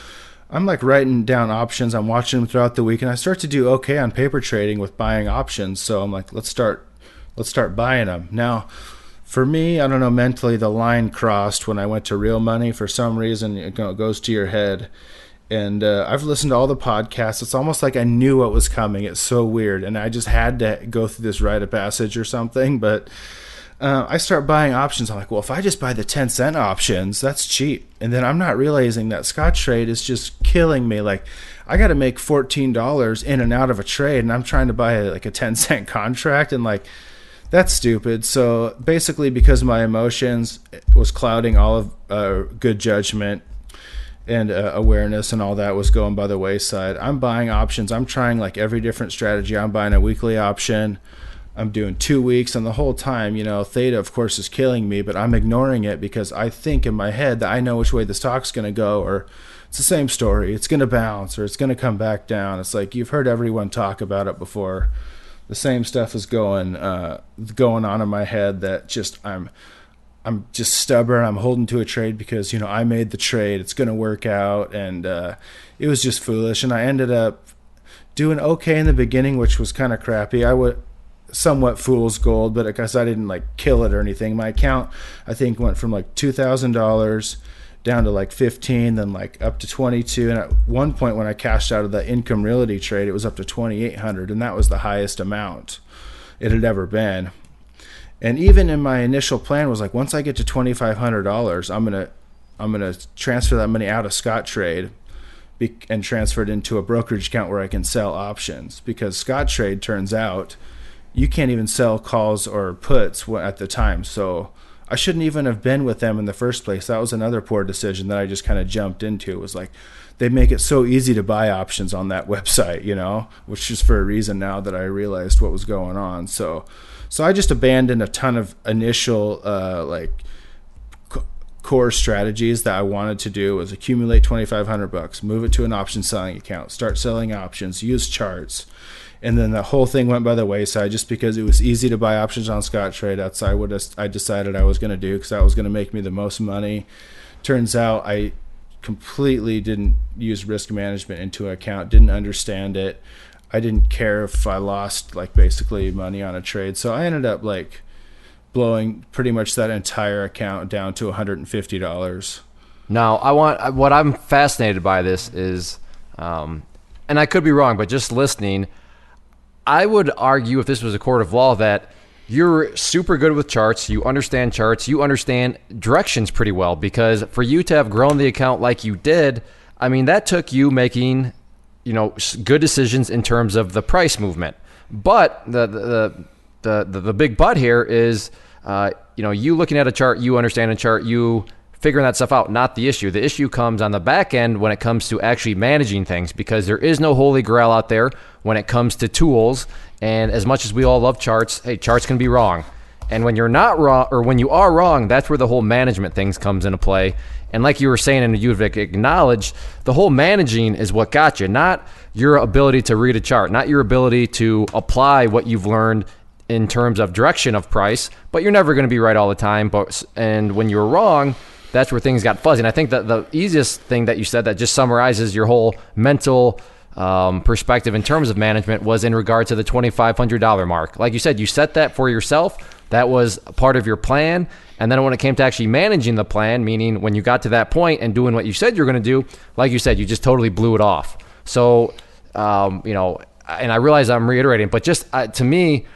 I'm like writing down options. I'm watching them throughout the week, and I start to do okay on paper trading with buying options. So I'm like, let's start buying them. Now, for me, I don't know, mentally the line crossed when I went to real money. For some reason, it goes to your head. And I've listened to all the podcasts. It's almost like I knew what was coming. It's so weird. And I just had to go through this rite of passage or something. But I start buying options. I'm like, well, if I just buy the 10-cent options, that's cheap. And then I'm not realizing that Scottrade is just killing me. Like, I got to make $14 in and out of a trade. And I'm trying to buy like a 10-cent contract. And like, that's stupid. So basically, because my emotions was clouding all of good judgment, and awareness and all that was going by the wayside, I'm buying options. I'm trying like every different strategy. I'm buying a weekly option. I'm doing 2 weeks, and the whole time, theta, of course, is killing me, but I'm ignoring it because I think in my head that I know which way the stock's going to go, or it's the same story. It's going to bounce, or it's going to come back down. It's like you've heard everyone talk about it before. The same stuff is going on in my head that just I'm just stubborn. I'm holding to a trade because, I made the trade. It's going to work out. And it was just foolish. And I ended up doing okay in the beginning, which was kind of crappy. somewhat fool's gold, but because I didn't like kill it or anything. My account, I think, went from like $2,000 down to like 15, then like up to 22. And at one point when I cashed out of the income realty trade, it was up to 2,800, and that was the highest amount it had ever been. And even in my initial plan was like, once I get to $2,500, I'm gonna transfer that money out of Scottrade and transfer it into a brokerage account where I can sell options, because Scottrade, turns out, you can't even sell calls or puts at the time. So I shouldn't even have been with them in the first place. That was another poor decision that I just kind of jumped into. It was like, they make it so easy to buy options on that website, which is for a reason now that I realized what was going on. So I just abandoned a ton of initial core strategies that I wanted to do. Was accumulate $2,500, move it to an option selling account, start selling options, use charts. And then the whole thing went by the wayside just because it was easy to buy options on Scottrade. That's what I decided I was going to do, because that was going to make me the most money. Turns out I completely didn't use risk management into account, didn't understand it. I didn't care if I lost basically money on a trade. So I ended up blowing pretty much that entire account down to $150. Now, what I'm fascinated by this is, and I could be wrong, but just listening, I would argue, if this was a court of law, that you're super good with charts, you understand directions pretty well, because for you to have grown the account like you did, I mean, that took you making, good decisions in terms of the price movement. But the big but here is, you looking at a chart, you understand a chart, you figuring that stuff out, not the issue. The issue comes on the back end when it comes to actually managing things, because there is no holy grail out there when it comes to tools. And as much as we all love charts, hey, charts can be wrong. And when you're not wrong, or when you are wrong, that's where the whole management things comes into play. And like you were saying, and you've acknowledged, the whole managing is what got you, not your ability to read a chart, not your ability to apply what you've learned in terms of direction of price. But you're never going to be right all the time. And when you're wrong, that's where things got fuzzy. And I think that the easiest thing that you said that just summarizes your whole mental perspective in terms of management was in regard to the $2,500 mark. Like you said, you set that for yourself. That was part of your plan. And then when it came to actually managing the plan, meaning when you got to that point and doing what you said you're going to do, like you said, you just totally blew it off. So, and I realize I'm reiterating, but just to me,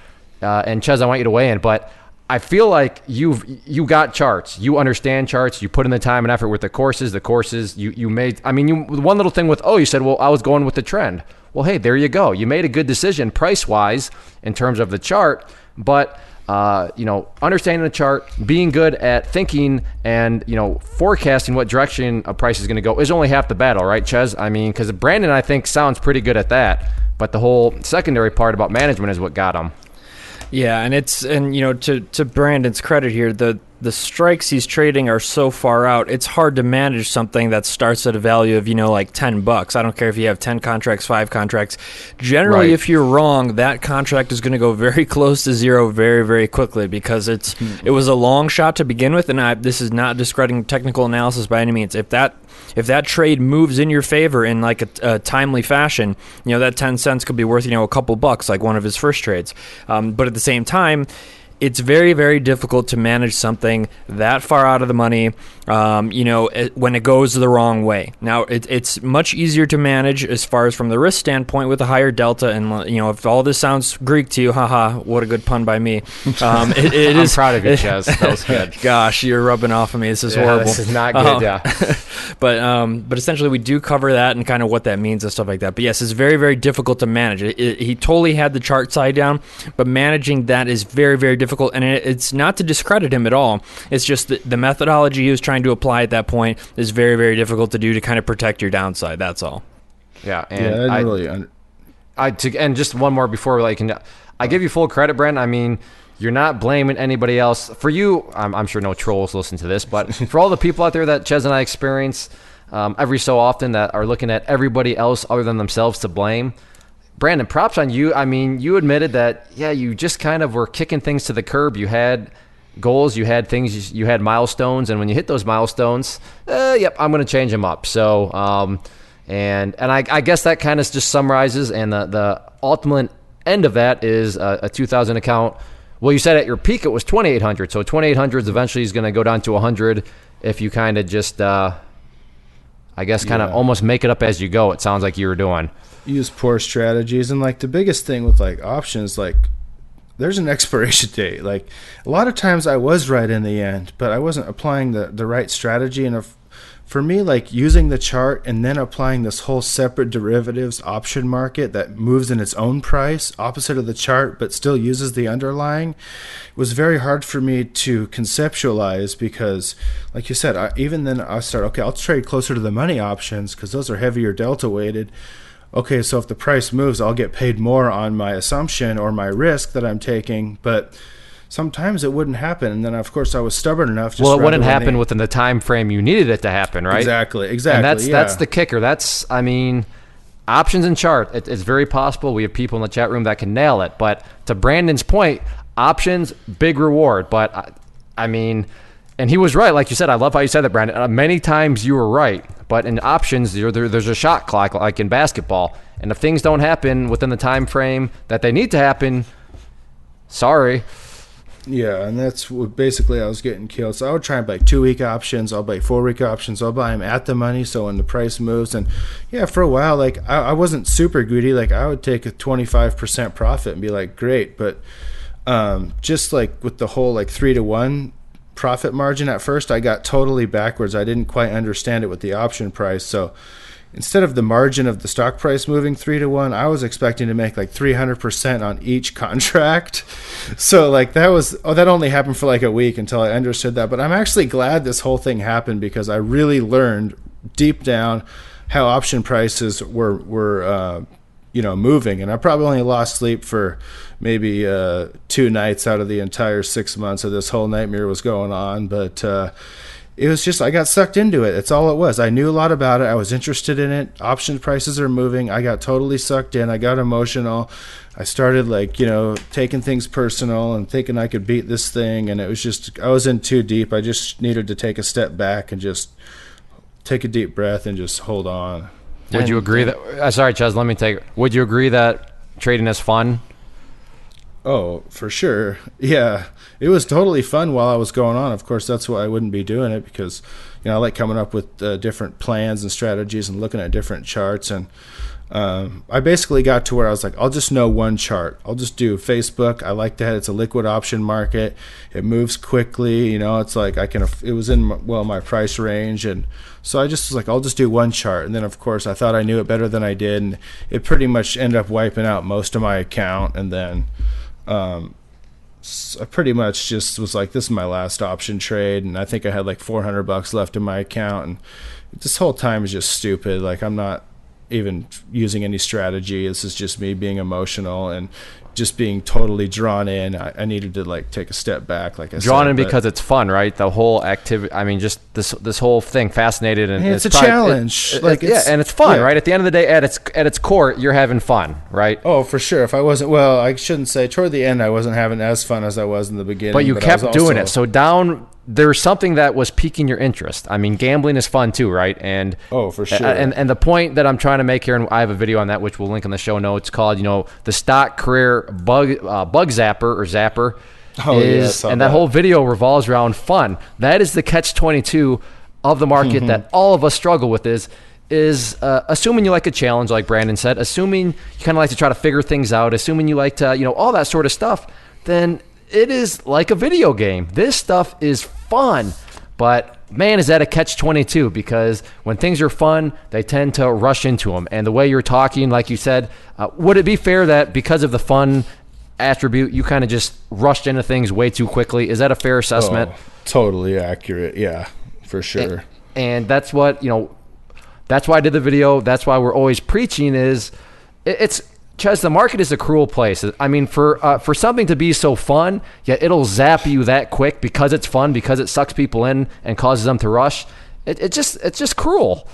and Chezz, I want you to weigh in, but I feel like you got charts, you understand charts, you put in the time and effort with the courses you made. I mean, one little thing with, you said, well, I was going with the trend. Well, hey, there you go. You made a good decision price wise in terms of the chart, but understanding the chart, being good at thinking and, forecasting what direction a price is going to go is only half the battle, right, Chezz? I mean, because Brandon, I think, sounds pretty good at that, but the whole secondary part about management is what got him. Yeah, and to Brandon's credit here, the strikes he's trading are so far out, it's hard to manage something that starts at a value of, like $10. I don't care if you have 10 contracts, 5 contracts. Generally, If you're wrong, that contract is going to go very close to zero very, very quickly, because it was a long shot to begin with, and this is not discrediting technical analysis by any means. If that trade moves in your favor in a timely fashion, that 10 cents could be worth, a couple bucks, like one of his first trades. But at the same time, it's very, very difficult to manage something that far out of the money, when it goes the wrong way. Now, it's much easier to manage as far as from the risk standpoint with a higher delta. And, if all this sounds Greek to you, haha, what a good pun by me. I'm proud of you, Chezz. That was good. Gosh, you're rubbing off of me. This is horrible. This is not good, yeah. But essentially, we do cover that and kind of what that means and stuff like that. But yes, it's very, very difficult to manage. He totally had the chart side down, but managing that is very, very difficult. And it's not to discredit him at all. It's just the methodology he was trying to apply at that point is very, very difficult to do to kind of protect your downside. That's all. Yeah, and and just one more before I give you full credit, Brent. I mean, you're not blaming anybody else. For you, I'm sure no trolls listen to this, but for all the people out there that Chezz and I experience every so often that are looking at everybody else other than themselves to blame, Brandon, props on you. I mean, you admitted that, you just kind of were kicking things to the curb. You had goals, you had things, you had milestones, and when you hit those milestones, I'm going to change them up. So, and I guess that kind of just summarizes, and the ultimate end of that is a 2,000 account. Well, you said at your peak it was 2,800. So 2,800 eventually is going to go down to 100 if you kind of just, I guess, kind of almost make it up as you go. It sounds like you were doing. Use poor strategies. And like the biggest thing with like options, like there's an expiration date. Like a lot of times I was right in the end, but I wasn't applying the right strategy. And for me, like using the chart and then applying this whole separate derivatives option market that moves in its own price opposite of the chart but still uses the underlying, it was very hard for me to conceptualize because, like you said, even then I started, okay, I'll trade closer to the money options because those are heavier delta weighted. Okay, so if the price moves, I'll get paid more on my assumption or my risk that I'm taking, but sometimes it wouldn't happen. And then, of course, I was stubborn enough. Well, it wouldn't happen within the time frame you needed it to happen, right? Exactly. And that's the kicker. I mean, options and chart, it's very possible. We have people in the chat room that can nail it. But to Brandon's point, options, big reward. But, I mean, and he was right. Like you said, I love how you said that, Brandon. Many times you were right. But in options, there's a shot clock like in basketball. And if things don't happen within the time frame that they need to happen, sorry. Yeah, and that's what basically I was getting killed. So I would try and buy 2-week options. I'll buy 4-week options. I'll buy them at the money so when the price moves. And, yeah, for a while, like I wasn't super greedy. Like I would take a 25% profit and be like, great. But just like with the whole like 3-to-1 profit margin at first, I got totally backwards. I didn't quite understand it with the option price. So instead of the margin of the stock price moving 3-to-1, I was expecting to make like 300% on each contract. So like that only happened for like a week until I understood that. But I'm actually glad this whole thing happened because I really learned deep down how option prices were moving. And I probably only lost sleep for maybe 2 nights out of the entire 6 months of this whole nightmare was going on. But it was just, I got sucked into it. That's all it was. I knew a lot about it. I was interested in it. Option prices are moving. I got totally sucked in. I got emotional. I started taking things personal and thinking I could beat this thing. And it was just, I was in too deep. I just needed to take a step back and just take a deep breath and just hold on. Would you agree that, sorry, Chezz, would you agree that trading is fun? Oh, for sure. Yeah, it was totally fun while I was going on. Of course, that's why I wouldn't be doing it because, I like coming up with different plans and strategies and looking at different charts. And I basically got to where I was like, I'll just know one chart. I'll just do Facebook. I like that. It's a liquid option market. It moves quickly. It's like it was in my price range. And so I just was like, I'll just do one chart. And then, of course, I thought I knew it better than I did. And it pretty much ended up wiping out most of my account. And then I pretty much just was like, this is my last option trade. And I think I had like $400 left in my account. And this whole time is just stupid. Like I'm not even using any strategy. This is just me being emotional and just being totally drawn in. I needed to take a step back, like I said. Drawn in because it's fun, right? The whole activity. I mean, just this whole thing fascinated and it's a challenge. And it's fun, right? At the end of the day, at its core, you're having fun, right? Oh, for sure. If I wasn't, well, I shouldn't say. Toward the end, I wasn't having as fun as I was in the beginning. But you kept doing it. So there's something that was piquing your interest. I mean, gambling is fun too, right? And oh, for sure. And the point that I'm trying to make here, and I have a video on that, which we'll link in the show notes, called the stock career bug zapper. Oh, is, and that whole video revolves around fun. That is the catch-22 of the market that all of us struggle with. Is assuming you like a challenge, like Brandon said, assuming you kind of like to try to figure things out, assuming you like to all that sort of stuff, then it is like a video game. This stuff is fun, but man, is that a catch-22, because when things are fun, they tend to rush into them. And the way you're talking, like you said, would it be fair that because of the fun attribute, you kind of just rushed into things way too quickly? Is that a fair assessment? Oh, totally accurate. Yeah, for sure. And that's what, that's why I did the video. That's why we're always preaching it's Chezz, the market is a cruel place. I mean, for something to be so fun, yet it'll zap you that quick because it's fun, because it sucks people in and causes them to rush. It's just cruel.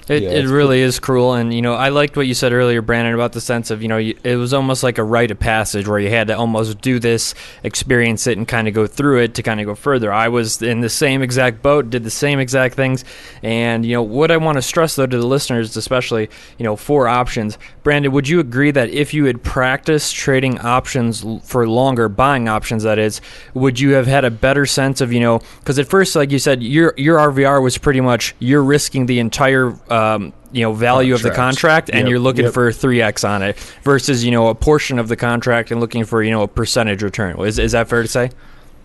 It really is cruel. And, I liked what you said earlier, Brandon, about the sense of, it was almost like a rite of passage where you had to almost do this, experience it, and kind of go through it to kind of go further. I was in the same exact boat, did the same exact things. And, what I want to stress, though, to the listeners, especially, for options, Brandon, would you agree that if you had practiced trading options for longer, buying options, that is, would you have had a better sense of, because at first, like you said, your RVR was pretty much you're risking the entire value of the contract, and you're looking for 3x on it versus a portion of the contract and looking for a percentage return. Is that fair to say?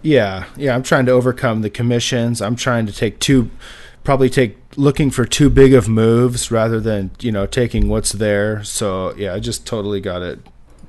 Yeah. I'm trying to overcome the commissions. I'm trying to looking for too big of moves rather than taking what's there. So I just totally got it.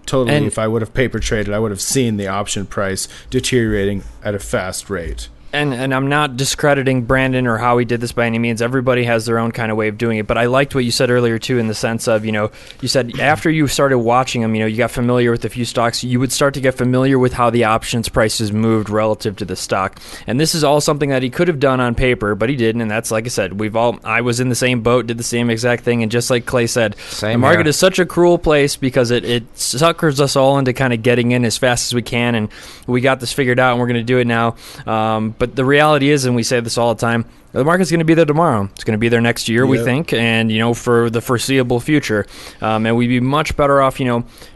Totally. If I would have paper traded, I would have seen the option price deteriorating at a fast rate. And I'm not discrediting Brandon or how he did this by any means. Everybody has their own kind of way of doing it. But I liked what you said earlier, too, in the sense of, you said after you started watching them, you got familiar with a few stocks, you would start to get familiar with how the options prices moved relative to the stock. And this is all something that he could have done on paper, but he didn't. And that's, like I said, I was in the same boat, did the same exact thing. And just like Clay said, the market is such a cruel place because it suckers us all into kind of getting in as fast as we can. And we got this figured out and we're going to do it now. But the reality is, and we say this all the time, the market's going to be there tomorrow. It's going to be there next year, we think, and, for the foreseeable future. And we'd be much better off,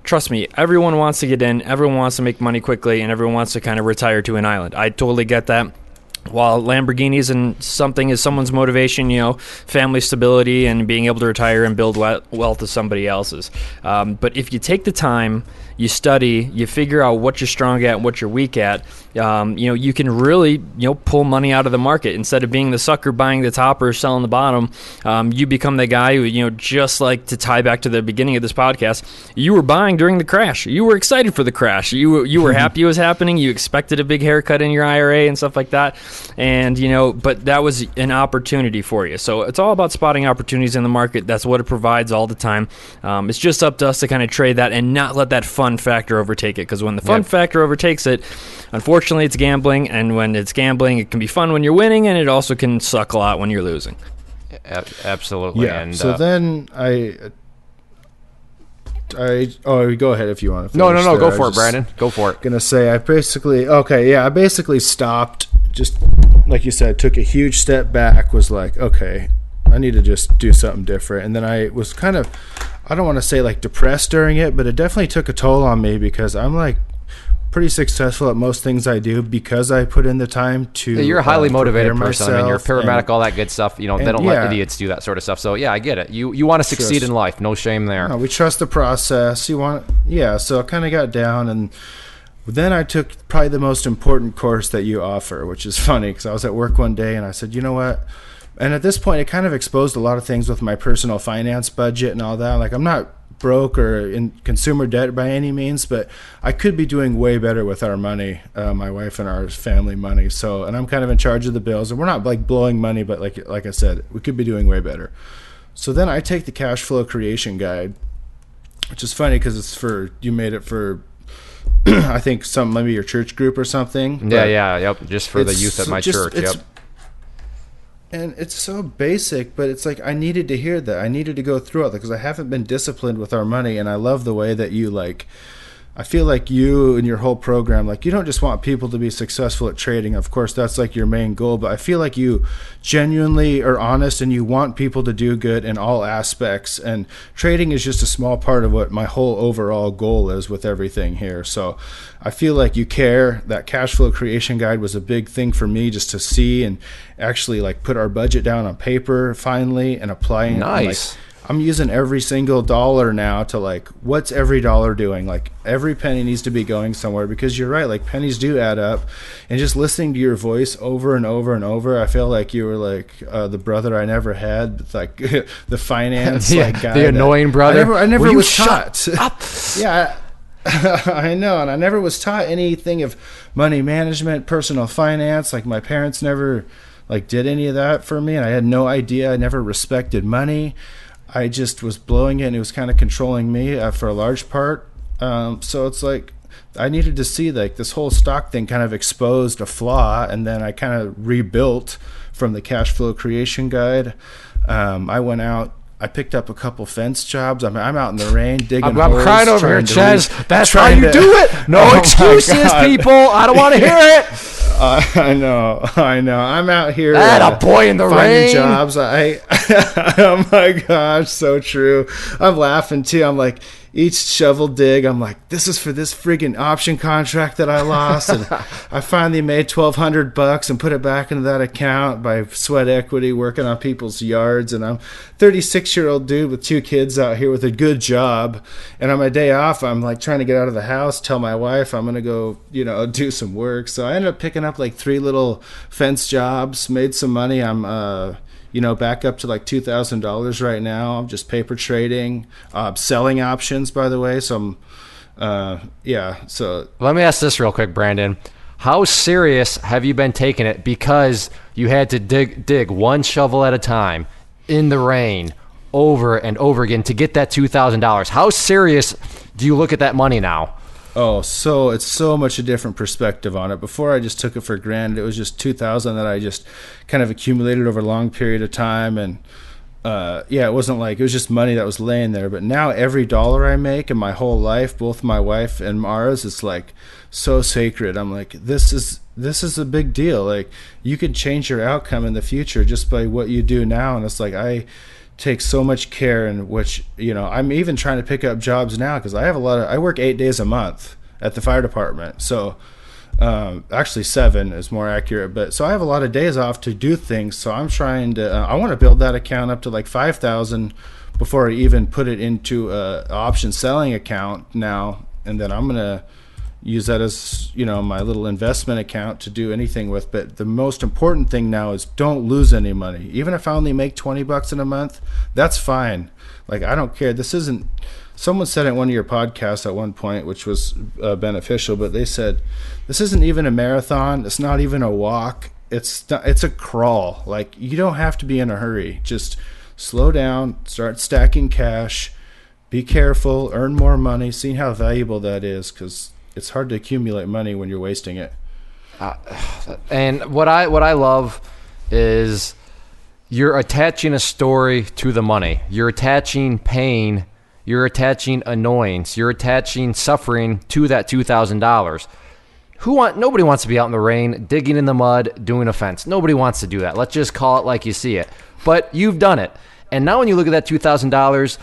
trust me, everyone wants to get in, everyone wants to make money quickly, and everyone wants to kind of retire to an island. I totally get that. While Lamborghinis and something is someone's motivation, family stability and being able to retire and build wealth is somebody else's. But if you take the time, you study, you figure out what you're strong at and what you're weak at, you can really, pull money out of the market. Instead of being the sucker buying the top or selling the bottom, you become the guy who, just like to tie back to the beginning of this podcast, you were buying during the crash. You were excited for the crash. You were happy it was happening. You expected a big haircut in your IRA and stuff like that. And, but that was an opportunity for you. So it's all about spotting opportunities in the market. That's what it provides all the time. It's just up to us to kind of trade that and not let that fun factor overtake it. Because when the fun factor overtakes it, unfortunately, it's gambling. And when it's gambling, it can be fun when you're winning, and it also can suck a lot when you're losing. Absolutely. Yeah. And, so then go ahead if you want to. No. Go for it, Brandon. Go for it. Gonna say I basically stopped. Just like you said, took a huge step back. Was like, okay, I need to just do something different. And then I was kind of, I don't want to say like depressed during it, but it definitely took a toll on me because I'm like pretty successful at most things I do because I put in the time to. You're a highly motivated person. I mean, you're a paramedic, and all that good stuff. They don't let idiots do that sort of stuff. So I get it. You want to succeed in life. No shame there. No, we trust the process. So I kind of got down, and then I took probably the most important course that you offer, which is funny because I was at work one day and I said, you know what? And at this point, it kind of exposed a lot of things with my personal finance budget and all that. Like, I'm not broke or in consumer debt by any means, but I could be doing way better with our money, my wife and our family money. So, and I'm kind of in charge of the bills, and we're not like blowing money, but like I said, we could be doing way better. So then I take the cash flow creation guide, which is funny because you made it for I think maybe your church group or something. Just for the youth at my church. And it's so basic, but it's like I needed to hear that. I needed to go through it because I haven't been disciplined with our money, and I love the way that you I feel like you and your whole program, you don't just want people to be successful at trading. Of course, that's your main goal, but I feel like you genuinely are honest and you want people to do good in all aspects. And trading is just a small part of what my whole overall goal is with everything here. So I feel like you care. That cash flow creation guide was a big thing for me just to see and actually put our budget down on paper finally and applying. Nice. I'm using every single dollar now to what's every dollar doing? Every penny needs to be going somewhere because you're right. Pennies do add up, and just listening to your voice over and over and over, I feel like you were the brother I never had, the finance guy, the annoying brother. I never was taught. Shut up. Yeah, I know, and I never was taught anything of money management, personal finance. My parents never did any of that for me, and I had no idea. I never respected money. I just was blowing it, and it was kind of controlling me for a large part. So it's I needed to see this whole stock thing kind of exposed a flaw, and then I kind of rebuilt from the cash flow creation guide. I went out. I picked up a couple fence jobs. I'm out in the rain digging I'm holes. crying over here, Chezz. That's how trying you to- do it. No Oh my excuses, God. people. I don't want to hear it. I know. I'm out here. A boy in the finding rain. jobs. Oh my gosh, so true. I'm laughing too. I'm like, each shovel dig, I'm like, this is for this friggin' option contract that I lost, and I finally made $1,200 and put it back into that account by sweat equity, working on people's yards. And I'm 36-year-old dude with 2 kids out here with a good job, and on my day off, I'm like trying to get out of the house, tell my wife I'm gonna go, do some work. So I ended up picking up like 3 little fence jobs, made some money. I'm back up to like $2,000 right now. I'm just paper trading, selling options, by the way. So So Let me ask this real quick, Brandon. How serious have you been taking it because you had to dig one shovel at a time in the rain over and over again to get that $2,000? How serious do you look at that money now? Oh, so it's so much a different perspective on it. Before, I just took it for granted. It was just $2,000 that I just kind of accumulated over a long period of time, and it wasn't like it was just money that was laying there. But now every dollar I make in my whole life, both my wife and ours, it's like so sacred. I'm like, this is a big deal. Like, you could change your outcome in the future just by what you do now, and it's like I take so much care in which, I'm even trying to pick up jobs now because I work 8 days a month at the fire department. So actually 7 is more accurate, but so I have a lot of days off to do things. So I'm trying to, I want to build that account up to like 5,000 before I even put it into a option selling account now. And then I'm going to use that as, my little investment account to do anything with. But the most important thing now is don't lose any money. Even if I only make $20 in a month, that's fine. Like, I don't care. This isn't, someone said at one of your podcasts at one point, which was beneficial, but they said, this isn't even a marathon. It's not even a walk. It's a crawl. Like, you don't have to be in a hurry. Just slow down, start stacking cash, be careful, earn more money, see how valuable that is, because it's hard to accumulate money when you're wasting it. And what I love is you're attaching a story to the money. You're attaching pain. You're attaching annoyance. You're attaching suffering to that $2,000. Nobody wants to be out in the rain, digging in the mud, doing a fence. Nobody wants to do that. Let's just call it like you see it. But you've done it. And now when you look at that $2,000,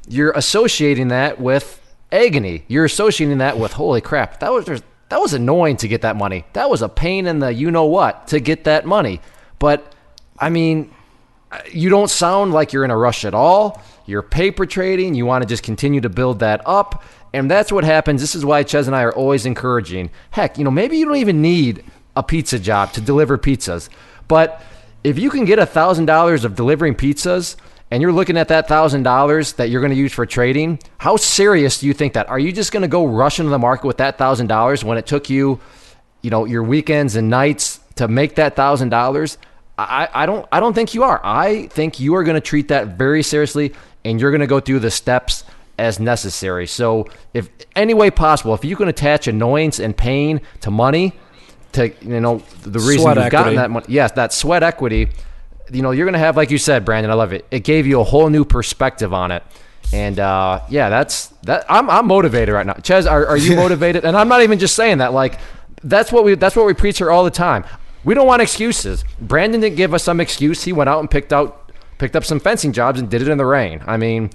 you're associating that with agony. You're associating that with, holy crap, that was annoying to get that money. That was a pain in the you-know-what to get that money. But, I mean, you don't sound like you're in a rush at all. You're paper trading. You want to just continue to build that up. And that's what happens. This is why Chezz and I are always encouraging. Heck, maybe you don't even need a pizza job to deliver pizzas. But if you can get $1,000 of delivering pizzas, and you're looking at that $1,000 that you're going to use for trading, how serious do you think that? Are you just going to go rush into the market with that $1,000 when it took you, your weekends and nights to make that $1,000? I don't think you are. I think you are going to treat that very seriously, and you're going to go through the steps as necessary. So if any way possible, if you can attach annoyance and pain to money, to the reason Sweat you've gotten equity. that money, yes, that sweat equity. You're going to have, like you said, Brandon, I love it. It gave you a whole new perspective on it. And that's that. I'm motivated right now. Chezz, are you motivated? And I'm not even just saying that. Like, that's what we preach here all the time. We don't want excuses. Brandon didn't give us some excuse. He went out and picked up some fencing jobs and did it in the rain. I mean,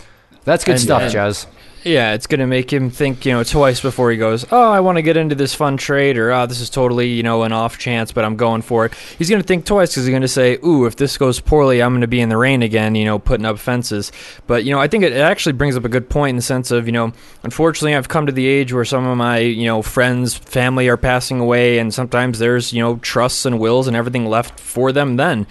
that's good stuff, Chezz. Yeah, it's going to make him think, twice before he goes, oh, I want to get into this fun trade, or, oh, this is totally, an off chance, but I'm going for it. He's going to think twice because he's going to say, ooh, if this goes poorly, I'm going to be in the rain again, putting up fences. But, I think it actually brings up a good point in the sense of, unfortunately, I've come to the age where some of my, friends, family are passing away, and sometimes there's, trusts and wills and everything left for them then.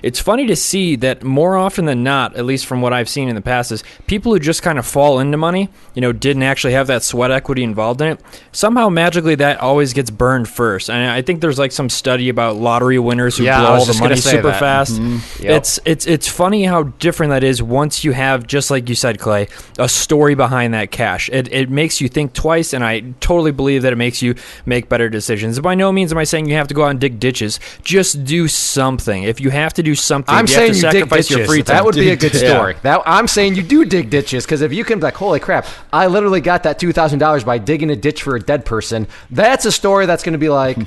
It's funny to see that more often than not, at least from what I've seen in the past, is people who just kind of fall into money, didn't actually have that sweat equity involved in it, somehow magically that always gets burned first. And I think there's like some study about lottery winners who blow all the money super fast. Mm-hmm. Yep. It's funny how different that is once you have, just like you said, Clay, a story behind that cash. It makes you think twice, and I totally believe that it makes you make better decisions. By no means am I saying you have to go out and dig ditches. Just do something. If you have to do something, I'm saying you dig ditches. Your free time. That would be a good story. I'm saying you do dig ditches, because if you can be like, holy crap, I literally got that $2,000 by digging a ditch for a dead person, that's a story that's going to be like,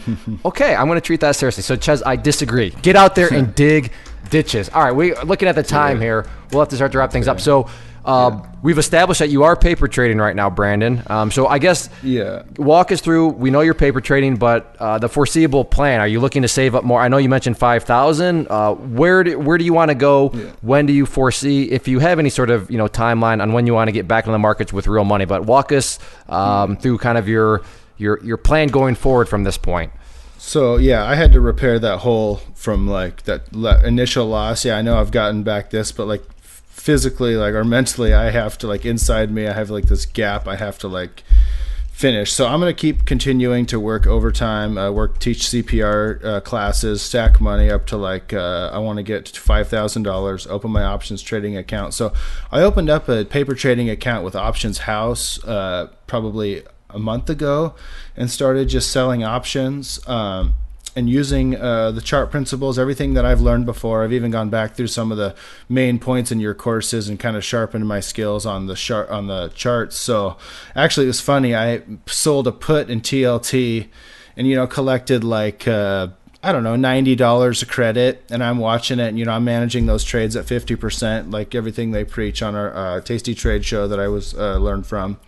okay, I'm going to treat that seriously. So, Chezz, I disagree. Get out there and dig ditches. All right, we're looking at the time here. We'll have to start to wrap things up. So, we've established that you are paper trading right now, Brandon. So I guess walk us through. We know you're paper trading, but the foreseeable plan. Are you looking to save up more? I know you mentioned 5,000. Where do you want to go? Yeah. When do you foresee, if you have any sort of timeline on when you want to get back in the markets with real money? But walk us through kind of your plan going forward from this point. So I had to repair that hole from like that initial loss. I know I've gotten back this, but like physically, like, or mentally, I have to, like, inside me, I have like this gap I have to like finish. So I'm going to keep continuing to work overtime, teach CPR classes, stack money up to like I want to get to $5,000, open my options trading account. So I opened up a paper trading account with Options House probably a month ago, and started just selling options and using the chart principles, everything that I've learned before. I've even gone back through some of the main points in your courses and kind of sharpened my skills on the charts. So actually, it was funny. I sold a put in TLT, and collected like $90 a credit, and I'm watching it, and I'm managing those trades at 50%, like everything they preach on our Tasty Trade show that I was learned from.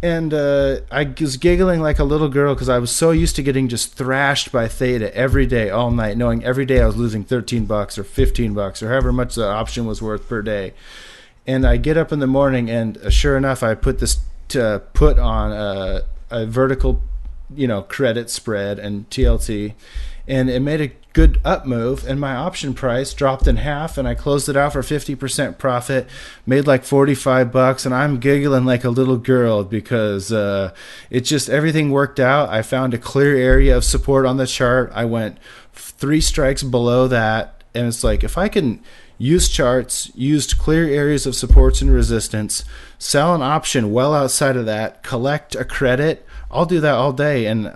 And I was giggling like a little girl, because I was so used to getting just thrashed by theta every day, all night, knowing every day I was losing $13 or $15 or however much the option was worth per day. And I get up in the morning, and sure enough, I put this put on a vertical, credit spread and TLT, and it made a good up move, and my option price dropped in half, and I closed it out for 50% profit, made like $45, and I'm giggling like a little girl, because it just, everything worked out. I found a clear area of support on the chart. I went 3 strikes below that, and it's like, if I can use charts, used clear areas of supports and resistance, sell an option well outside of that, collect a credit, I'll do that all day. And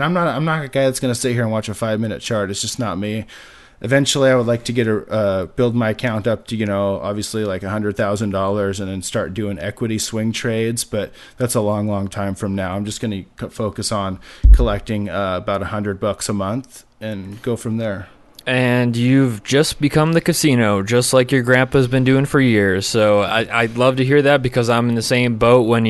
I'm not a guy that's going to sit here and watch a 5-minute chart. It's just not me. Eventually, I would like to get build my account up to, obviously like $100,000, and then start doing equity swing trades. But that's a long, long time from now. I'm just going to focus on collecting about $100 a month and go from there. And you've just become the casino, just like your grandpa's been doing for years. So I'd love to hear that, because I'm in the same boat when,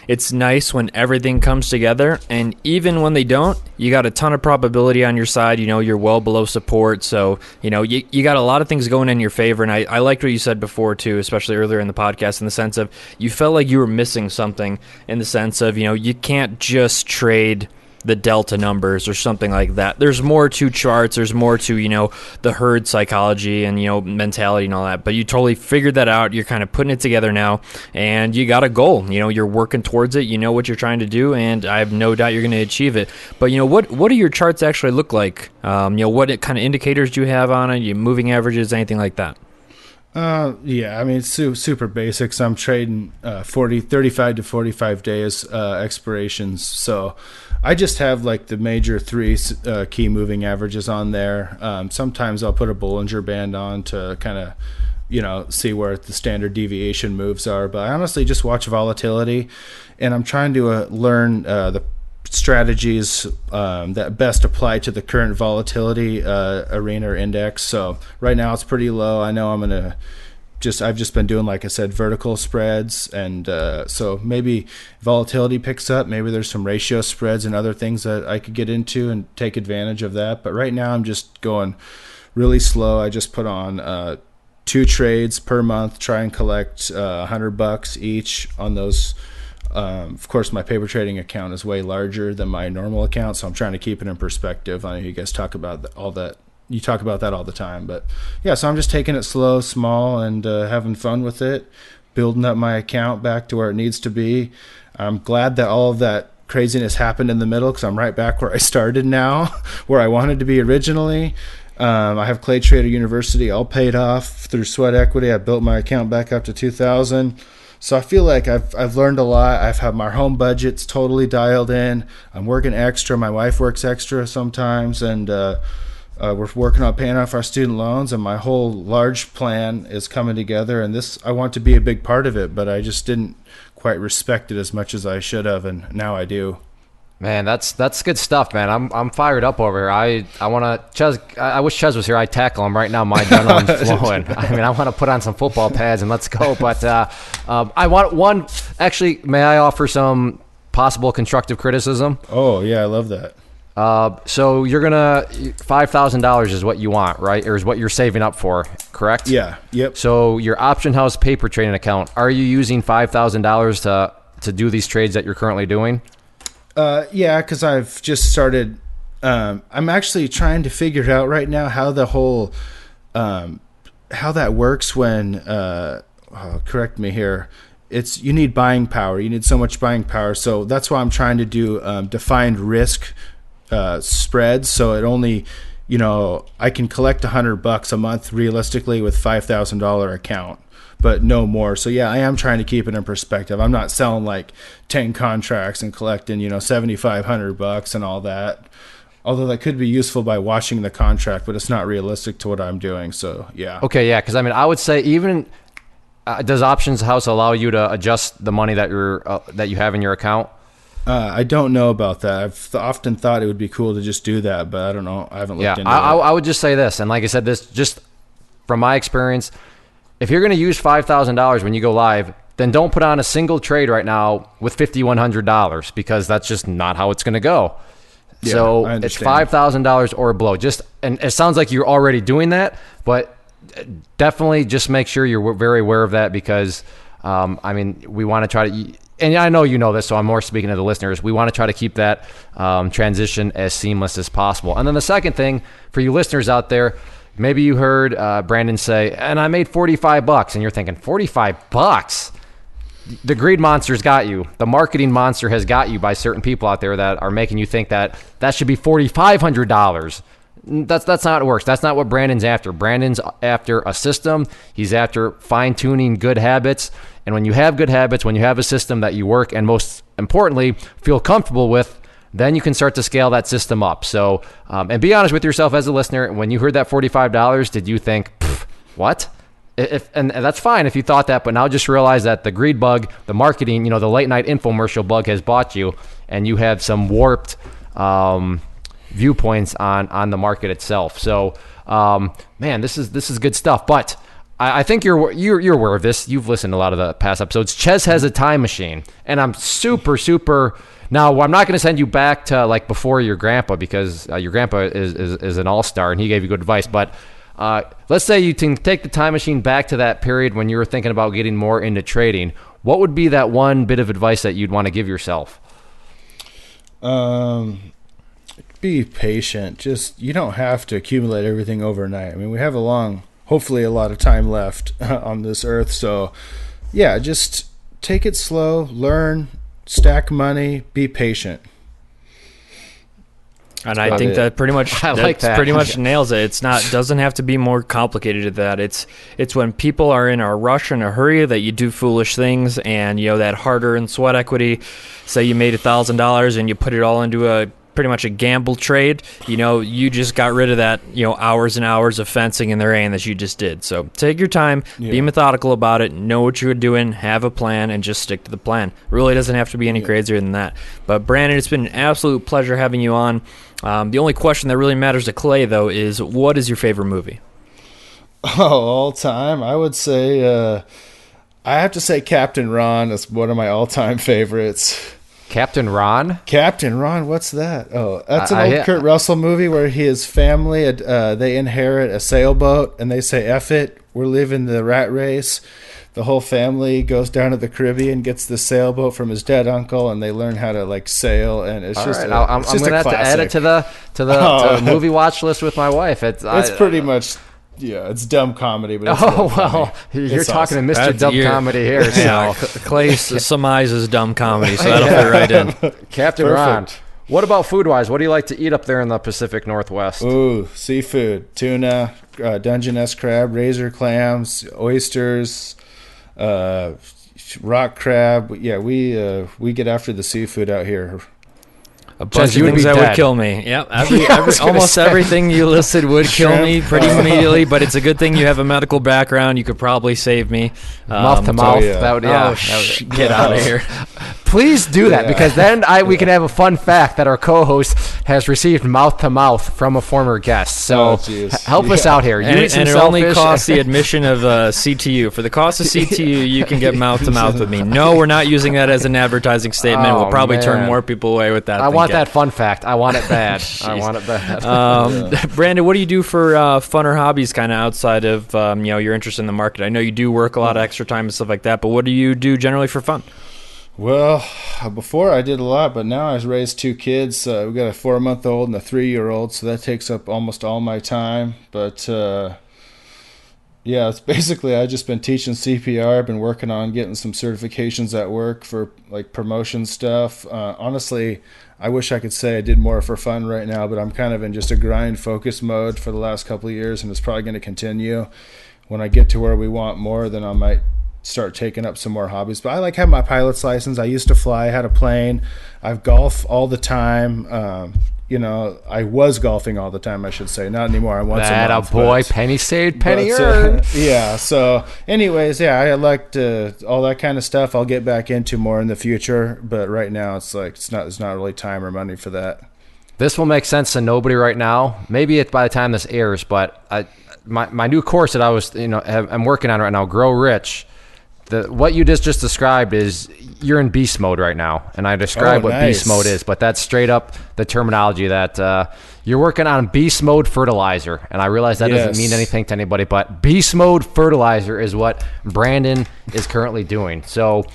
it's nice when everything comes together. And even when they don't, you got a ton of probability on your side. You're well below support. So, you got a lot of things going in your favor. And I liked what you said before, too, especially earlier in the podcast, in the sense of you felt like you were missing something, in the sense of, you can't just trade the delta numbers or something like that. There's more to charts. There's more to, the herd psychology and, mentality and all that. But you totally figured that out. You're kind of putting it together now, and you got a goal. You're working towards it. You know what you're trying to do, and I have no doubt you're going to achieve it. But, what do your charts actually look like? What kind of indicators do you have on it? Moving averages, anything like that? It's super basics. I'm trading 35 to 45 days expirations. So I just have like the major 3 key moving averages on there. Sometimes I'll put a Bollinger Band on to kind of, see where the standard deviation moves are. But I honestly just watch volatility, and I'm trying to learn the strategies that best apply to the current volatility arena or index. So right now it's pretty low. I know I've just been doing, like I said, vertical spreads, and so maybe volatility picks up. Maybe there's some ratio spreads and other things that I could get into and take advantage of that. But right now I'm just going really slow. I just put on 2 trades per month, try and collect $100 each on those. Of course, my paper trading account is way larger than my normal account, so I'm trying to keep it in perspective. I know you guys talk about all that. You talk about that all the time, but so I'm just taking it slow, small, and having fun with it. building up my account back to where it needs to be. I'm glad that all of that craziness happened in the middle, because I'm right back where I started now, where I wanted to be originally. I have Clay Trader University all paid off through sweat equity. I built my account back up to 2,000. So I feel like I've learned a lot. I've had my home budgets totally dialed in. I'm working extra. My wife works extra sometimes, and we're working on paying off our student loans. And my whole large plan is coming together. And this, I want to be a big part of it, but I just didn't quite respect it as much as I should have, and now I do. Man, that's good stuff, man. I'm fired up over here. I want to Chezz. I wish Chezz was here. I'd tackle him right now. My adrenaline's flowing. I mean, I want to put on some football pads and let's go. But I want one. Actually, may I offer some possible constructive criticism? Oh yeah, I love that. So you're gonna $5,000 is what you want, right? Or is what you're saving up for, correct? Yeah. Yep. So your option house paper trading account. Are you using $5,000 to do these trades that you're currently doing? Yeah, because I've just started. I'm actually trying to figure it out right now how the whole how that works when. Correct me here. You need buying power. You need so much buying power. So that's why I'm trying to do defined risk spreads. So it only, I can collect $100 a month realistically with $5,000 account, but no more. So yeah, I am trying to keep it in perspective. I'm not selling like 10 contracts and collecting, $7,500 and all that. Although that could be useful by watching the contract, but it's not realistic to what I'm doing. So yeah. Okay, yeah, because I would say even does Options House allow you to adjust the money that you have in your account? I don't know about that. I've often thought it would be cool to just do that, but I don't know. I haven't looked into it. I would just say this, and like I said, this just from my experience. If you're going to use $5,000 when you go live, then don't put on a single trade right now with $5,100 because that's just not how it's going to go. Yeah, so it's $5,000 or below. And it sounds like you're already doing that, but definitely just make sure you're very aware of that because, we want to try to, and I know you know this, so I'm more speaking to the listeners. We want to try to keep that transition as seamless as possible. And then the second thing for you listeners out there, maybe you heard Brandon say, and I made $45, and you're thinking, $45? The greed monster's got you. The marketing monster has got you by certain people out there that are making you think that should be $4,500. That's not how it works. That's not what Brandon's after. Brandon's after a system. He's after fine-tuning good habits. And when you have good habits, when you have a system that you work and most importantly feel comfortable with, then you can start to scale that system up. So, and be honest with yourself as a listener. When you heard that $45, did you think, what? And that's fine if you thought that, but now just realize that the greed bug, the marketing, the late night infomercial bug has bought you, and you have some warped viewpoints on the market itself. So, man, this is good stuff. But I think you're aware of this. You've listened to a lot of the past episodes. Chezz has a time machine, and I'm super. Now, I'm not going to send you back to like before your grandpa because your grandpa is an all-star and he gave you good advice. But let's say you can take the time machine back to that period when you were thinking about getting more into trading. What would be that one bit of advice that you'd want to give yourself? Be patient. Just, you don't have to accumulate everything overnight. We have hopefully a lot of time left on this earth. So yeah, just take it slow, learn, stack money, be patient. And I think that pretty much pretty much nails it. Doesn't have to be more complicated than that. It's when people are in a rush and a hurry that you do foolish things, and that hard-earned sweat equity. Say you made $1,000 and you put it all into pretty much a gamble trade. You just got rid of that hours and hours of fencing in the rain that you just did. So take your time, be methodical about it, know what you're doing, have a plan, and just stick to the plan. It really doesn't have to be any crazier than that. But Brandon, it's been an absolute pleasure having you on. The only question that really matters to Clay, though, is what is your favorite movie? All time, I would say I have to say Captain Ron is one of my all-time favorites. Captain Ron? Captain Ron, what's that? Oh, that's an old Kurt Russell movie where his family, they inherit a sailboat and they say, F it, we're living the rat race. The whole family goes down to the Caribbean, gets the sailboat from his dead uncle, and they learn how to sail. And it's just, right. I'm going to have to add it to the movie watch list with my wife. It's pretty much Yeah, it's dumb comedy, but it's Oh, really well, funny. you're It's talking awesome. to Mr. Dumb Comedy here. Yeah, So, Clay surmises dumb comedy, so that'll fit right in. Captain Perfect. Ron, what about food-wise? What do you like to eat up there in the Pacific Northwest? Ooh, seafood, tuna, Dungeness crab, razor clams, oysters, rock crab. Yeah, we get after the seafood out here. A bunch you of would things be that dead. would kill me. Yep, I was gonna almost say. everything you listed would kill me Shrimp. pretty immediately. But it's a good thing you have a medical background. You could probably save me. Mouth to mouth. yeah. That would, Get out of here. Please do that, Yeah. because then we can have a fun fact that our co-host has received mouth to mouth from a former guest. So Oh, geez. help us Yeah. out here. You And, eat it, some and it only shellfish. costs the admission of CTU. For the cost of CTU, you can get mouth to mouth with me. No, we're not using that as an advertising statement. Oh, we'll probably turn man. more people away with that. I than want get. that fun fact. I want it bad. I want it bad. Brandon, what do you do for fun or hobbies kind of outside of your interest in the market? I know you do work a lot of extra time and stuff like that, but what do you do generally for fun? Well, before I did a lot, but now I've raised 2 kids. We got a 4-month-old and a 3-year-old, so that takes up almost all my time. But yeah, it's basically I've just been teaching CPR. I've been working on getting some certifications at work for like promotion stuff. Honestly, I wish I could say I did more for fun right now, but I'm kind of in just a grind focus mode for the last couple of years, and it's probably going to continue. When I get to where we want more, then I might start taking up some more hobbies. But I like having my pilot's license. I used to fly, I had a plane. I've golf all the time. I was golfing all the time, I should say. Not anymore. I once That a a month. boy, but- penny saved, penny but, earned. yeah. So, anyways, yeah, I like to all that kind of stuff. I'll get back into more in the future, but right now it's like there's not really time or money for that. This will make sense to nobody right now. Maybe it's by the time this airs, but my new course that I'm working on right now, Grow Rich. What you just described is you're in beast mode right now, and I described what nice. beast mode is, but that's straight up the terminology that you're working on beast mode fertilizer, and I realize that doesn't Yes. mean anything to anybody, but beast mode fertilizer is what Brandon is currently doing. So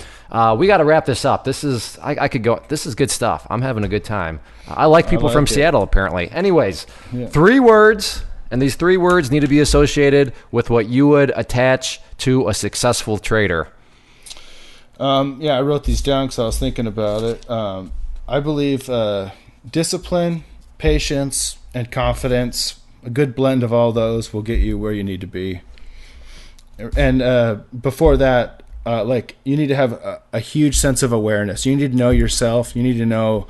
we got to wrap this up. This is I could go. This is good stuff. I'm having a good time. I like people from like it. Seattle apparently. Anyways, Yeah. 3 words. And these 3 words need to be associated with what you would attach to a successful trader. Yeah, I wrote these down because I was thinking about it. I believe discipline, patience, and confidence, a good blend of all those will get you where you need to be. And before that, you need to have a huge sense of awareness. You need to know yourself. You need to know...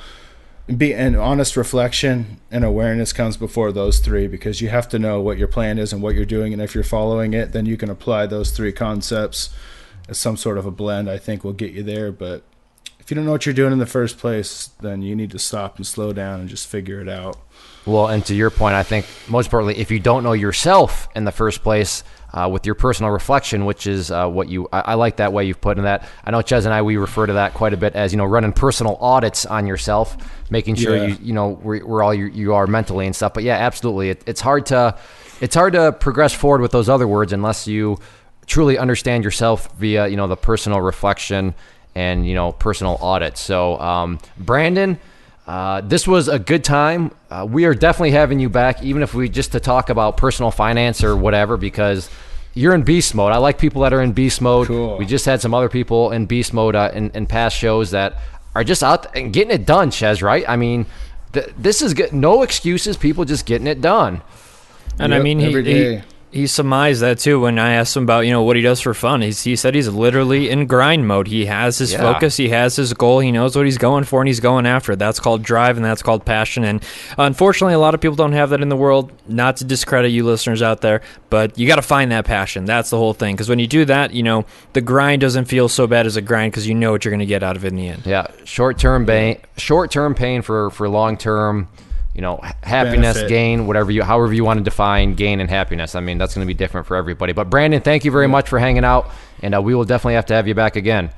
Be an honest reflection and awareness comes before those 3, because you have to know what your plan is and what you're doing, and if you're following it, then you can apply those 3 concepts as some sort of a blend. I think will get you there. But if you don't know what you're doing in the first place, then you need to stop and slow down and just figure it out. Well, and to your point, I think most importantly, if you don't know yourself in the first place, with your personal reflection, which is what I like that way you've put in that. I know Chezz and I, we refer to that quite a bit as, running personal audits on yourself, making sure where all you are mentally and stuff. But yeah, absolutely. It's hard to progress forward with those other words unless you truly understand yourself via, the personal reflection and, personal audit. So, Brandon, this was a good time. We are definitely having you back, even if we just to talk about personal finance or whatever, because you're in beast mode. I like people that are in beast mode. Cool. We just had some other people in beast mode in past shows that are just out and getting it done, Chezz, right? I mean, this is good. No excuses. People just getting it done. And Yep, I mean, every day. he surmised that too when I asked him about what he does for fun. He said he's literally in grind mode. He has his focus, he has his goal, he knows what he's going for, and he's going after it. That's called drive, and that's called passion. And unfortunately, a lot of people don't have that in the world. Not to discredit you listeners out there, but you got to find that passion. That's the whole thing. Because when you do that, the grind doesn't feel so bad as a grind because you know what you're going to get out of it in the end. Yeah, short-term pain for long-term. Happiness, Benefit. gain, however you want to define gain and happiness. I mean, that's going to be different for everybody. But Brandon, thank you very much for hanging out, and we will definitely have to have you back again.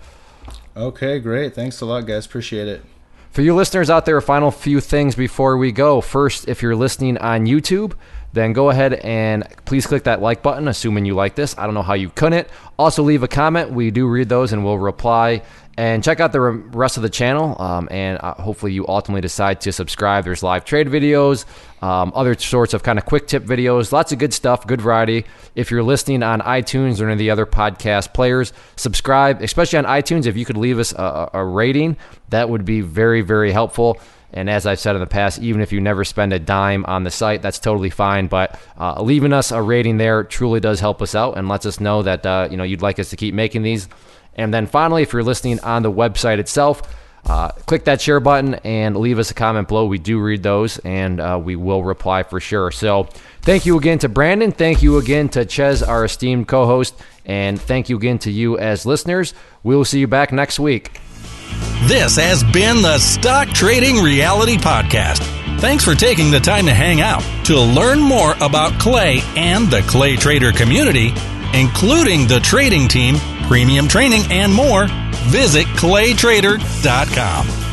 Okay, great. Thanks a lot, guys. Appreciate it. For you listeners out there, a final few things before we go. First, if you're listening on YouTube, then go ahead and please click that like button, assuming you like this. I don't know how you couldn't. Also, leave a comment. We do read those and we'll reply. And check out the rest of the channel, and hopefully you ultimately decide to subscribe. There's live trade videos, other sorts of kind of quick tip videos, lots of good stuff, good variety. If you're listening on iTunes or any of the other podcast players, subscribe, especially on iTunes. If you could leave us a rating, that would be very, very helpful. And as I've said in the past, even if you never spend a dime on the site, that's totally fine. But leaving us a rating there truly does help us out and lets us know that you'd like us to keep making these. And then finally, if you're listening on the website itself, click that share button and leave us a comment below. We do read those, and we will reply for sure. So thank you again to Brandon. Thank you again to Chezz, our esteemed co-host. And thank you again to you as listeners. We will see you back next week. This has been the Stock Trading Reality Podcast. Thanks for taking the time to hang out. To learn more about Clay and the Clay Trader community, including the trading team, premium training, and more, visit claytrader.com.